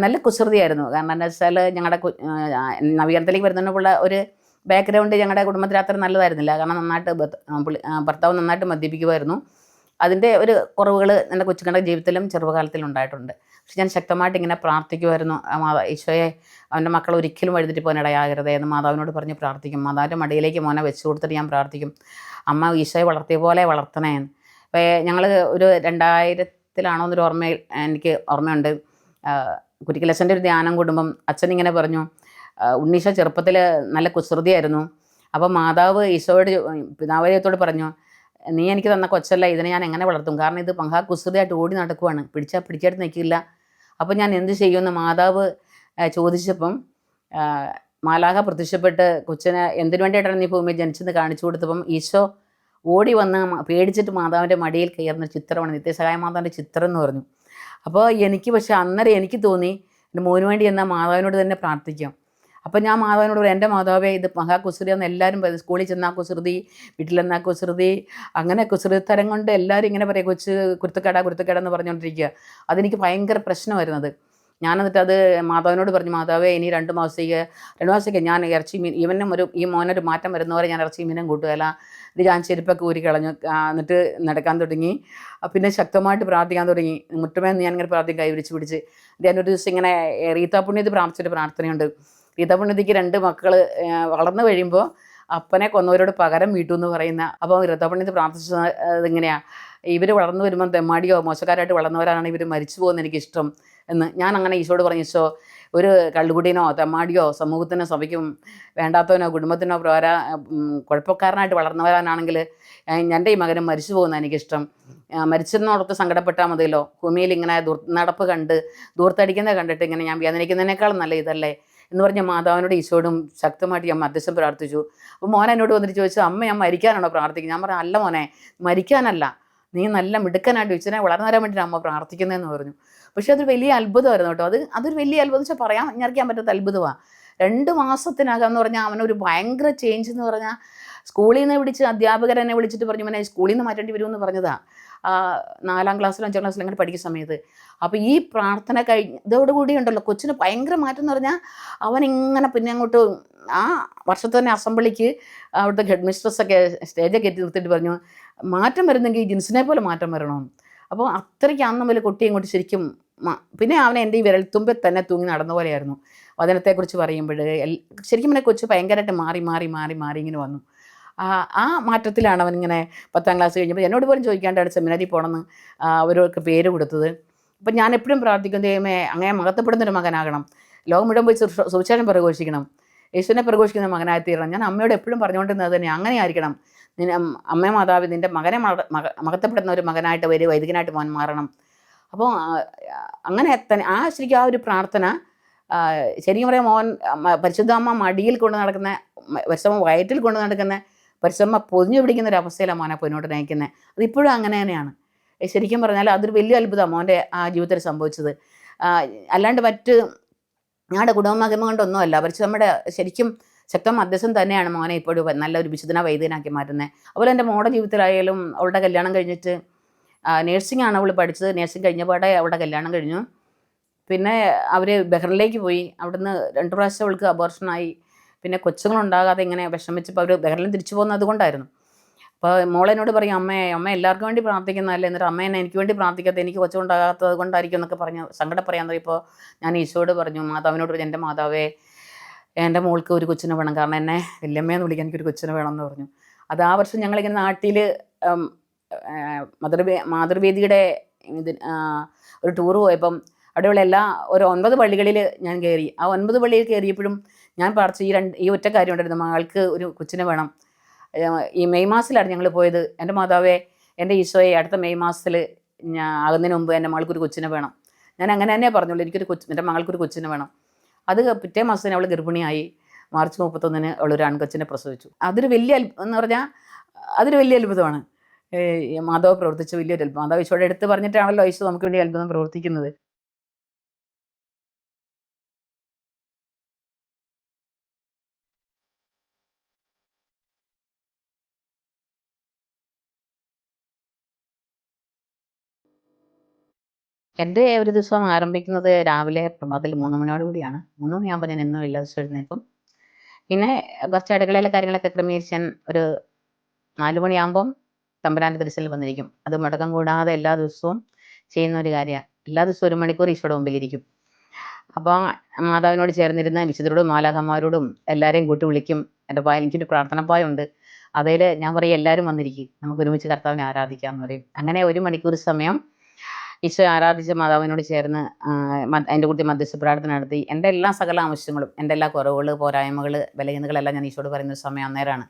നല്ല കുസൃതിയായിരുന്നു. കാരണം എന്താ വെച്ചാൽ ഞങ്ങളുടെ നവീകരണത്തിലേക്ക് വരുന്നതിനുള്ള ഒരു ബാക്ക്ഗ്രൗണ്ട് ഞങ്ങളുടെ കുടുംബത്തിൽ അത്ര നല്ലതായിരുന്നില്ല. കാരണം നന്നായിട്ട് ഭർത്താവ് നന്നായിട്ട് മദ്യപിക്കുമായിരുന്നു. അതിൻ്റെ ഒരു കുറവുകൾ എൻ്റെ കൊച്ചുങ്ങളുടെ ജീവിതത്തിലും ചെറുപ്പകാലത്തിലും ഉണ്ടായിട്ടുണ്ട്. പക്ഷെ ഞാൻ ശക്തമായിട്ട് ഇങ്ങനെ പ്രാർത്ഥിക്കുമായിരുന്നു. ഈശോയെ അവൻ്റെ മക്കൾ ഒരിക്കലും വഴുതിട്ട് പോകാൻ ഇടയാകരുതേ എന്ന് മാതാവിനോട് പറഞ്ഞ് പ്രാർത്ഥിക്കും. മാതാവിൻ്റെ മടിയിലേക്ക് മോനെ വെച്ച് കൊടുത്തിട്ട് ഞാൻ പ്രാർത്ഥിക്കും, അമ്മ ഈശോയെ വളർത്തിയ പോലെ വളർത്തണേ. അപ്പോൾ ഞങ്ങൾ ഒരു 2000-ലാണോ എന്നൊരു എനിക്ക് ഓർമ്മയുണ്ട്. കുരിക്കലച്ഛൻ്റെ ഒരു ധ്യാനം കൂടുമ്പം അച്ഛൻ ഇങ്ങനെ പറഞ്ഞു, ഉണ്ണീശോ ചെറുപ്പത്തിൽ നല്ല കുസൃതിയായിരുന്നു. അപ്പോൾ മാതാവ് ഈശോയോട് പിതാവര്യത്തോട് പറഞ്ഞു, നീ എനിക്ക് തന്ന കൊച്ചല്ല, ഇതിനെ ഞാൻ എങ്ങനെ വളർത്തും? കാരണം ഇത് കുസൃതിയായിട്ട് ഓടി നടക്കുവാണ്, പിടിച്ചെടുത്ത് നിൽക്കില്ല. അപ്പോൾ ഞാൻ എന്ത് ചെയ്യുമെന്ന് മാതാവ് ചോദിച്ചപ്പം മാലാഖ പ്രത്യക്ഷപ്പെട്ട് കൊച്ചിനെ എന്തിനു വേണ്ടിയിട്ടാണ് നീ ഭൂമിയിൽ ജനിച്ചെന്ന് കാണിച്ചു കൊടുത്തപ്പം ഈശോ ഓടി വന്ന് പേടിച്ചിട്ട് മാതാവിൻ്റെ മടിയിൽ കയറുന്ന ചിത്രമാണ് നിത്യസഹായ മാതാവിൻ്റെ ചിത്രം എന്ന് പറഞ്ഞു. അപ്പോൾ പക്ഷേ അന്നേരം എനിക്ക് തോന്നി എൻ്റെ മോന് വേണ്ടി എന്നാൽ മാതാവിനോട് തന്നെ പ്രാർത്ഥിക്കാം. അപ്പോൾ ഞാൻ മാതാവിനോട് പറയും, എൻ്റെ മാതാവേ ഇത് കുസൃതി എന്ന് എല്ലാവരും പറയും. സ്കൂളിൽ ചെന്നാൽ കുസൃതി, വീട്ടിലെന്നാൽ കുസൃതി, അങ്ങനെ കുസൃതി തരം കൊണ്ട് എല്ലാവരും ഇങ്ങനെ പറയും, കുരുത്തക്കേട എന്ന് പറഞ്ഞുകൊണ്ടിരിക്കുക. അതെനിക്ക് ഭയങ്കര പ്രശ്നമായിരുന്നത്. ഞാനെന്നിട്ട് അത് മാതാവിനോട് പറഞ്ഞു, മാതാവേ ഇനി 2 മാസത്തേക്ക് ഞാൻ ഇറച്ചി മീൻ ഈ മോനൊരു മാറ്റം വരുന്നവരെ ഞാൻ ഇറച്ചി മീനും കൂട്ടുകയില്ല. ഇത് ഞാൻ ചെരുപ്പൊക്കെ ഊരി കളഞ്ഞു. എന്നിട്ട് നടക്കാൻ തുടങ്ങി. പിന്നെ ശക്തമായിട്ട് പ്രാർത്ഥിക്കാൻ തുടങ്ങി. മുട്ടുമേന്ന് ഞാനിങ്ങനെ പ്രാർത്ഥിക്കും, കൈവിരിച്ച് പിടിച്ച്. ഞാനൊരു ദിവസം ഇങ്ങനെ റീത്താപുണ്യത്തിൽ പ്രാർത്ഥിച്ചൊരു പ്രാർത്ഥനയുണ്ട്. റീത്താപുണ്യത്തിക്ക് 2 മക്കൾ വളർന്നു കഴിയുമ്പോൾ അപ്പനെ കൊന്നവരോട് പകരം വീട്ടു എന്ന് പറയുന്ന. അപ്പോൾ റീത്താപുണ്യത്തിൽ പ്രാർത്ഥിച്ചത് ഇങ്ങനെയാണ്, ഇവർ വളർന്നു വരുമ്പം തെമ്മാടിയോ മോശക്കാരായിട്ട് വളർന്നവരാണ് ഇവർ മരിച്ചു പോകുന്നത് എനിക്കിഷ്ടം എന്ന്. ഞാൻ അങ്ങനെ ഈശോട് പറഞ്ഞു, ഈശോ ഒരു കള്ളുകുടീനോ തെമ്മാടിയോ സമൂഹത്തിനോ സഭയ്ക്കും വേണ്ടാത്തവനോ കുടുംബത്തിനോ കുഴപ്പക്കാരനായിട്ട് വളർന്നവരാണെങ്കിൽ എൻ്റെ ഈ മകനും മരിച്ചു പോകുന്ന എനിക്കിഷ്ടം. മരിച്ചെന്നോടത്ത് സങ്കടപ്പെട്ടാൽ മതിയല്ലോ, ഭൂമിയിൽ ഇങ്ങനെ നടപ്പ് കണ്ട് ദൂർത്തടിക്കുന്നത് കണ്ടിട്ട് ഇങ്ങനെ ഞാൻ വേദനിക്കുന്നതിനേക്കാളും നല്ല ഇതല്ലേ എന്ന് പറഞ്ഞ മാതാവിനോട് ഈശോടും ശക്തമായിട്ട് ഞാൻ മധ്യസ്ഥം പ്രാർത്ഥിച്ചു. അപ്പോൾ മോൻ എന്നോട് വന്നിട്ട് ചോദിച്ചു, അമ്മ ഞാൻ മരിക്കാനാണോ പ്രാർത്ഥിക്കുന്നത്? ഞാൻ പറഞ്ഞു, അല്ല മോനെ, മരിക്കാനല്ല, നീ നല്ല മിടുക്കനായിട്ട് ഇച്ചിനെ വളർന്നു വരാൻ വേണ്ടിയിട്ട് അമ്മ പ്രാർത്ഥിക്കുന്നതെന്ന് പറഞ്ഞു. പക്ഷേ അതൊരു വലിയ അത്ഭുതമായിരുന്നു കേട്ടോ. അതൊരു വലിയ അത്ഭുതം വെച്ചാൽ പറഞ്ഞറിയിക്കാൻ പറ്റാത്ത അത്ഭുതമാണ്. 2 മാസത്തിനകം എന്ന് പറഞ്ഞാൽ അവനൊരു ഭയങ്കര ചേഞ്ച് എന്ന് പറഞ്ഞാൽ സ്കൂളിൽ നിന്ന് അധ്യാപകരെന്നെ വിളിച്ചിട്ട് പറഞ്ഞു, മോനെ സ്കൂളിൽ നിന്ന് മാറ്റേണ്ടി വരുമെന്ന് പറഞ്ഞതാണ്. 4ാം ക്ലാസ്സിലും 5ാം ക്ലാസ്സിലും അങ്ങനെ പഠിക്കുന്ന സമയത്ത്. അപ്പോൾ ഈ പ്രാർത്ഥന ഇതോടുകൂടി ഉണ്ടല്ലോ കൊച്ചിന് ഭയങ്കര മാറ്റം എന്ന് പറഞ്ഞാൽ അവനിങ്ങനെ പിന്നെ അങ്ങോട്ട് ആ വർഷത്തെ തന്നെ അസംബ്ലിക്ക് അവിടുത്തെ ഹെഡ് മിസ്ട്രസ്സൊക്കെ സ്റ്റേജൊക്കെ കയറ്റി നിർത്തിയിട്ട് പറഞ്ഞു, മാറ്റം വരുന്നെങ്കിൽ ഈ ജിൻസിനെ പോലെ മാറ്റം വരണമെന്ന്. അപ്പോൾ അത്രയ്ക്ക് അന്ന് മുതൽ കുട്ടി അങ്ങോട്ട് ശരിക്കും പിന്നെ അവനെ എൻ്റെ ഈ വിരൽത്തുമ്പിൽ തന്നെ തൂങ്ങി നടന്ന പോലെയായിരുന്നു. വചനത്തെക്കുറിച്ച് പറയുമ്പോൾ ശരിക്കും പിന്നെ കൊച്ചു ഭയങ്കരമായിട്ട് മാറി ഇങ്ങനെ വന്നു. ആ മാറ്റത്തിലാണ് അവനിങ്ങനെ 10ാം ക്ലാസ് കഴിഞ്ഞപ്പോൾ എന്നോട് പോലും ചോദിക്കാണ്ടാണ് സെമിനാരിൽ പോകണമെന്ന് അവർക്ക് പേര് കൊടുത്തത്. അപ്പം ഞാൻ എപ്പോഴും പ്രാർത്ഥിക്കും, ദൈവമേ അങ്ങനെ മഹത്വപ്പെടുന്നൊരു മകനാകണം, ലോകം മുഴുവൻ പോയി സുവിശേഷം പ്രഘോഷിക്കണം, യേശുവിനെ പ്രഘോഷിക്കുന്ന മകനായി തീരണം. ഞാൻ അമ്മയോട് എപ്പോഴും പറഞ്ഞുകൊണ്ടിരുന്നത് തന്നെ അങ്ങനെ ആയിരിക്കണം. അമ്മേ മാതാവ് നിൻ്റെ മകനെ മഹത്വപ്പെടുന്ന ഒരു മകനായിട്ട് വൈദികനായിട്ട് മോൻ മാറണം. അപ്പോൾ അങ്ങനെ തന്നെ ശരിക്കും ആ ഒരു പ്രാർത്ഥന ശരിക്കും പറയാം, മോൻ പരിശുദ്ധമ്മ മടിയിൽ കൊണ്ട് നടക്കുന്ന പരിശ്രമം വയറ്റിൽ കൊണ്ട് നടക്കുന്ന പരിശ്രമം പൊതിഞ്ഞു പിടിക്കുന്ന ഒരു അവസ്ഥയിലാണ് മോനെ മുന്നോട്ട് നയിക്കുന്നത്. അതിപ്പോഴും അങ്ങനെ തന്നെയാണ്. ശരിക്കും പറഞ്ഞാൽ അതൊരു വലിയ അത്ഭുതമാണ് മോൻ്റെ ആ ജീവിതത്തിൽ സംഭവിച്ചത്. അല്ലാണ്ട് ഞങ്ങളുടെ കുടുംബമഹിമ കൊണ്ടൊന്നുമല്ല, നമ്മുടെ ശരിക്കും ശക്തം മധ്യസ്ഥം തന്നെയാണ് മോനെ ഇപ്പോഴും നല്ലൊരു വിശുദ്ധന വൈദ്യനാക്കി മാറ്റുന്നത്. അതുപോലെ എൻ്റെ മോളുടെ ജീവിതത്തിലായാലും അവളുടെ കല്യാണം കഴിഞ്ഞിട്ട് നേഴ്സിംഗാണ് അവൾ പഠിച്ചത്. നേഴ്സിംഗ് കഴിഞ്ഞപാടെ അവളുടെ കല്യാണം കഴിഞ്ഞു. പിന്നെ അവർ ബഹ്റിനിലേക്ക് പോയി. അവിടുന്ന് 2 പ്രാവശ്യം അവൾക്ക് അബോർഷനായി. പിന്നെ കൊച്ചുങ്ങളുണ്ടാകാതെ ഇങ്ങനെ വിഷമിച്ചപ്പോൾ അവർ ബഹ്റിൻ തിരിച്ചു പോകുന്നത് അതുകൊണ്ടായിരുന്നു. അപ്പോൾ മോളെന്നോട് പറയും, അമ്മ എല്ലാവർക്കും വേണ്ടി പ്രാർത്ഥിക്കുന്നതല്ലേ, എന്നിട്ട് അമ്മ എന്നെ എനിക്ക് വേണ്ടി പ്രാർത്ഥിക്കാത്ത, എനിക്ക് കൊച്ചുണ്ടാകാത്തത് കൊണ്ടായിരിക്കും എന്നൊക്കെ പറഞ്ഞ് സങ്കടം പറയാൻ തുടങ്ങിയപ്പോൾ ഞാൻ ഈശോയോട് പറഞ്ഞു, മാതാവിനോട് പറഞ്ഞു, എൻ്റെ മാതാവേ, എൻ്റെ മോൾക്ക് ഒരു കൊച്ചിനെ വേണം, കാരണം എന്നെ വല്യമ്മയെന്ന് വിളിക്കാൻ എനിക്കൊരു കൊച്ചിനെ വേണമെന്ന് പറഞ്ഞു. അത് ആ വർഷം ഞങ്ങളിങ്ങനെ നാട്ടിൽ മാതൃവേദിയുടെ ഇത് ഒരു ടൂറ് പോയപ്പം അവിടെയുള്ള ഒരു 9 പള്ളികളിൽ ഞാൻ കയറി. ആ 9 പള്ളിയിൽ കയറിയപ്പോഴും ഞാൻ പ്രാർത്ഥിച്ചു, ഈ ഒറ്റ കാര്യം ഉണ്ടായിരുന്നു, മകൾക്ക് ഒരു കൊച്ചിനെ വേണം. ഈ മെയ് മാസത്തിലാണ് ഞങ്ങൾ പോയത്. എൻ്റെ മാതാവേ, എൻ്റെ ഈശോയെ, അടുത്ത മെയ് മാസത്തിൽ ഞാൻ ആകുന്നതിന് മുമ്പ് എൻ്റെ മകൾക്കൊരു കൊച്ചിനെ വേണം. ഞാൻ അങ്ങനെ തന്നെ പറഞ്ഞുള്ളൂ, എൻ്റെ മകൾക്കൊരു കൊച്ചിനെ വേണം. അത് പിറ്റേ മാസത്തിന് അവൾ ഗർഭിണിയായി. മാർച്ച് 31-ന് അവളൊരു ആൺകൊച്ചിനെ പ്രസവിച്ചു. അതൊരു വലിയ എന്ന് പറഞ്ഞാൽ അതൊരു വലിയ അത്ഭുതമാണ്. മാതാവ് പ്രവർത്തിച്ച വലിയൊരു അത്ഭുതം. മാതാവ് ഈശോയുടെ അടുത്ത് പറഞ്ഞിട്ടാണല്ലോ ഈശോ നമുക്ക് വേണ്ടി അത്ഭുതം പ്രവർത്തിക്കുന്നത്. എൻ്റെ ഒരു ദിവസം ആരംഭിക്കുന്നത് രാവിലെ പ്രഭാതത്തിൽ 3 മണിയോട് കൂടിയാണ്. 3 മണിയാകുമ്പോൾ ഞാൻ എന്നും എല്ലാ ദിവസവും എഴുന്നേൽക്കും. പിന്നെ കുറച്ച് അടുക്കളയിലെ കാര്യങ്ങളൊക്കെ ക്രമീകരിച്ച് ഞാൻ ഒരു 4 മണിയാകുമ്പം തമ്പുരാൻ്റെ തിരുസന്നിധിയിൽ വന്നിരിക്കും. അത് മുടക്കം കൂടാതെ എല്ലാ ദിവസവും ചെയ്യുന്ന ഒരു കാര്യമാണ്. എല്ലാ ദിവസവും 1 മണിക്കൂർ ഈശോയുടെ മുമ്പിലിരിക്കും. അപ്പോൾ മാതാവിനോട് ചേർന്നിരുന്ന് വിശുദ്ധരോടും മാലാഖമാരോടും എല്ലാവരെയും കൂട്ടി വിളിക്കും. എനിക്കൊരു പ്രാർത്ഥനപ്പായുണ്ട്. അതിൽ ഞാൻ പറയും, എല്ലാവരും വന്നിരിക്കും, നമുക്ക് ഒരുമിച്ച് കർത്താവിനെ ആരാധിക്കാമെന്ന് പറയും. അങ്ങനെ 1 മണിക്കൂർ സമയം ഈശോയെ ആരാധിച്ച മാതാവിനോട് ചേർന്ന് അതിൻ്റെ കൂട്ടത്തിൽ മധ്യസ്ഥ പ്രാർത്ഥന നടത്തി എൻ്റെ എല്ലാ സകല ആവശ്യങ്ങളും, എൻ്റെ എല്ലാ കുറവുകൾ, പോരായ്മകൾ, ബലഹീനതകളെല്ലാം ഞാൻ ഈശോയോട് പറയുന്ന സമയം അന്നേരമാണ്.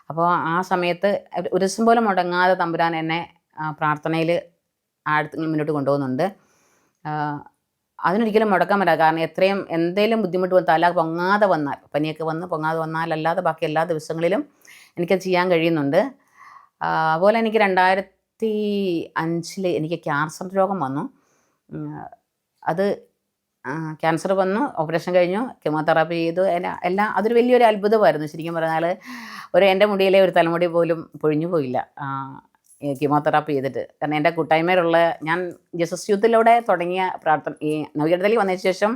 അപ്പോൾ ആ സമയത്ത് ഒരു ദിവസം പോലും മുടങ്ങാതെ തമ്പുരാൻ എന്നെ പ്രാർത്ഥനയിൽ മുന്നോട്ട് കൊണ്ടുപോകുന്നുണ്ട്. അതിനൊരിക്കലും മുടക്കാൻ പറ്റില്ല. കാരണം എന്തേലും ബുദ്ധിമുട്ട് വന്ന് തല പൊങ്ങാതെ വന്നാൽ, പനിയൊക്കെ വന്ന് പൊങ്ങാതെ വന്നാൽ അല്ലാതെ ബാക്കി എല്ലാ ദിവസങ്ങളിലും എനിക്കത് ചെയ്യാൻ കഴിയുന്നുണ്ട്. അതുപോലെ എനിക്ക് 2005 എനിക്ക് ക്യാൻസർ രോഗം വന്നു. അത് ക്യാൻസർ വന്നു, ഓപ്പറേഷൻ കഴിഞ്ഞു, കീമോതെറാപ്പി ചെയ്തു, എല്ലാം അതൊരു വലിയൊരു അത്ഭുതമായിരുന്നു. ശരിക്കും പറഞ്ഞാൽ എൻ്റെ മുടിയിലെ ഒരു തലമുടി പോലും പൊഴിഞ്ഞു പോയില്ല കീമോതെറാപ്പി ചെയ്തിട്ട്. കാരണം എൻ്റെ കൂട്ടായ്മയിലുള്ള ഞാൻ ജീസസ് യൂത്തിലൂടെ തുടങ്ങിയ പ്രാർത്ഥന, ഈ നവീകരണത്തിൽ വന്നതിന് ശേഷം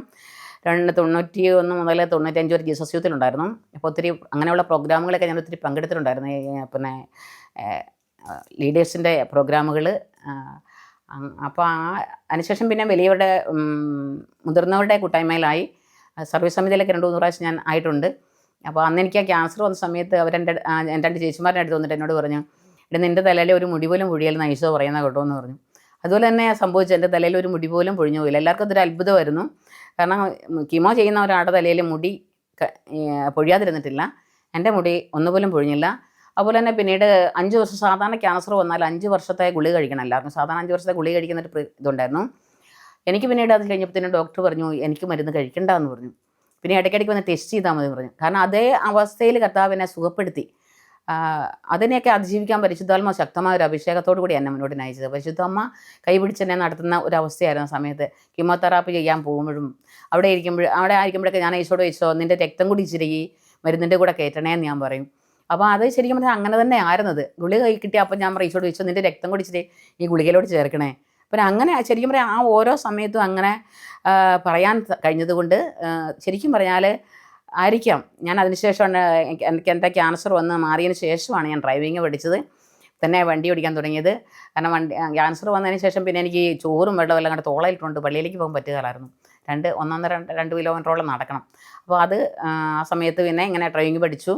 91 മുതൽ 95 വരെ ജീസസ് യൂത്തിലുണ്ടായിരുന്നു. അപ്പോൾ ഒത്തിരി അങ്ങനെയുള്ള പ്രോഗ്രാമുകളൊക്കെ ഞാൻ ഒത്തിരി പങ്കെടുത്തിട്ടുണ്ടായിരുന്നു. പിന്നെ ലീഡേഴ്സിൻ്റെ പ്രോഗ്രാമുകൾ. അപ്പോൾ അതിനുശേഷം പിന്നെ വലിയവരുടെ മുതിർന്നവരുടെ കൂട്ടായ്മയിലായി. സർവീസ് സമിതിയിലൊക്കെ 2-3 പ്രാവശ്യം ഞാൻ ആയിട്ടുണ്ട്. അപ്പോൾ അന്ന് എനിക്ക് ആ ക്യാൻസർ വന്ന സമയത്ത് എൻ്റെ 2 ചേച്ചിമാരുടെ അടുത്ത് വന്നിട്ട് എന്നോട് പറഞ്ഞു, നിൻ്റെ തലയിൽ ഒരു മുടി പോലും പൊഴിയലെന്ന് ഈശോ പറയുന്ന കേട്ടോ എന്ന് പറഞ്ഞു. അതുപോലെ തന്നെ സംഭവിച്ചു. എൻ്റെ തലയിൽ ഒരു മുടി പോലും പൊഴിഞ്ഞു പോയില്ല. എല്ലാവർക്കും അതൊരു അത്ഭുതമായിരുന്നു. കാരണം കീമോ ചെയ്യുന്ന ഒരാളുടെ തലയിൽ മുടി പൊഴിയാതിരുന്നിട്ടില്ല. എൻ്റെ മുടി ഒന്നുപോലും പൊഴിഞ്ഞില്ല. അതുപോലെ തന്നെ പിന്നീട് 5 വർഷം, സാധാരണ ക്യാൻസർ വന്നാൽ 5 വർഷത്തെ ഗുളിക കഴിക്കണം എല്ലാവർക്കും. സാധാരണ 5 വർഷത്തെ ഗുളിക കഴിക്കുന്നൊരു ഇതുണ്ടായിരുന്നു. എനിക്ക് പിന്നീട് അത് കഴിഞ്ഞപ്പോൾ ഡോക്ടർ പറഞ്ഞു, എനിക്ക് മരുന്ന് കഴിക്കണ്ട എന്ന് പറഞ്ഞു. പിന്നെ ഇടയ്ക്കിടയ്ക്ക് വന്ന് ടെസ്റ്റ് ചെയ്താൽ മതി പറഞ്ഞു. കാരണം അതേ അവസ്ഥയിൽ കർത്താവിനെ സുഖപ്പെടുത്തി. അതിനെയൊക്കെ അതിജീവിക്കാൻ പരിശുദ്ധാത്മ ശക്തമായ ഒരു അഭിഷേകത്തോടു കൂടി എന്നെ മുന്നോട്ട് നയിച്ചത്. പരിശുദ്ധമ്മ കൈപിടിച്ചെന്നെ നടത്തുന്ന ഒരു അവസ്ഥയായിരുന്നു. സമയത്ത് കീമോതെറാപ്പി ചെയ്യാൻ പോകുമ്പോഴും അവിടെ ആയിരിക്കുമ്പോഴൊക്കെ ഞാൻ ഈശോയോട് ചോദിച്ചോ, നിൻ്റെ രക്തം കൂടി ഇച്ചിരി മരുന്നിൻ്റെ കൂടെ കയറ്റണേ എന്ന് ഞാൻ പറയും. അപ്പോൾ അത് ശരിക്കും പറഞ്ഞാൽ അങ്ങനെ തന്നെ ആയിരുന്നത്. ഗുളിക കൈ കിട്ടിയ അപ്പം ഞാൻ ഈശോയോട് ചോദിച്ചോ, നിൻ്റെ രക്തം കൂടി ഇച്ചിരി ഈ ഗുളികയിലോട്ട് ചേർക്കണേ. പിന്നെ അങ്ങനെ ശരിക്കും പറഞ്ഞാൽ ആ ഓരോ സമയത്തും അങ്ങനെ പറയാൻ കഴിഞ്ഞതുകൊണ്ട് ശരിക്കും പറഞ്ഞാൽ ആയിരിക്കാം ഞാൻ അതിനുശേഷമാണ് എനിക്ക് എൻ്റെ ക്യാൻസർ വന്ന് മാറിയതിന് ശേഷമാണ് ഞാൻ ഡ്രൈവിങ് പഠിച്ചത്, തന്നെ വണ്ടി ഓടിക്കാൻ തുടങ്ങിയത്. കാരണം ക്യാൻസർ വന്നതിന് ശേഷം പിന്നെ എനിക്ക് ചോറും വെള്ളവും എല്ലാം കണ്ട് തോളയിട്ടുണ്ട് പള്ളിയിലേക്ക് പോകാൻ പറ്റുകയില്ലായിരുന്നു. 2 കിലോമീറ്ററോളം നടക്കണം. അപ്പോൾ അത് ആ സമയത്ത് പിന്നെ ഇങ്ങനെ ഡ്രൈവിങ് പഠിച്ചു.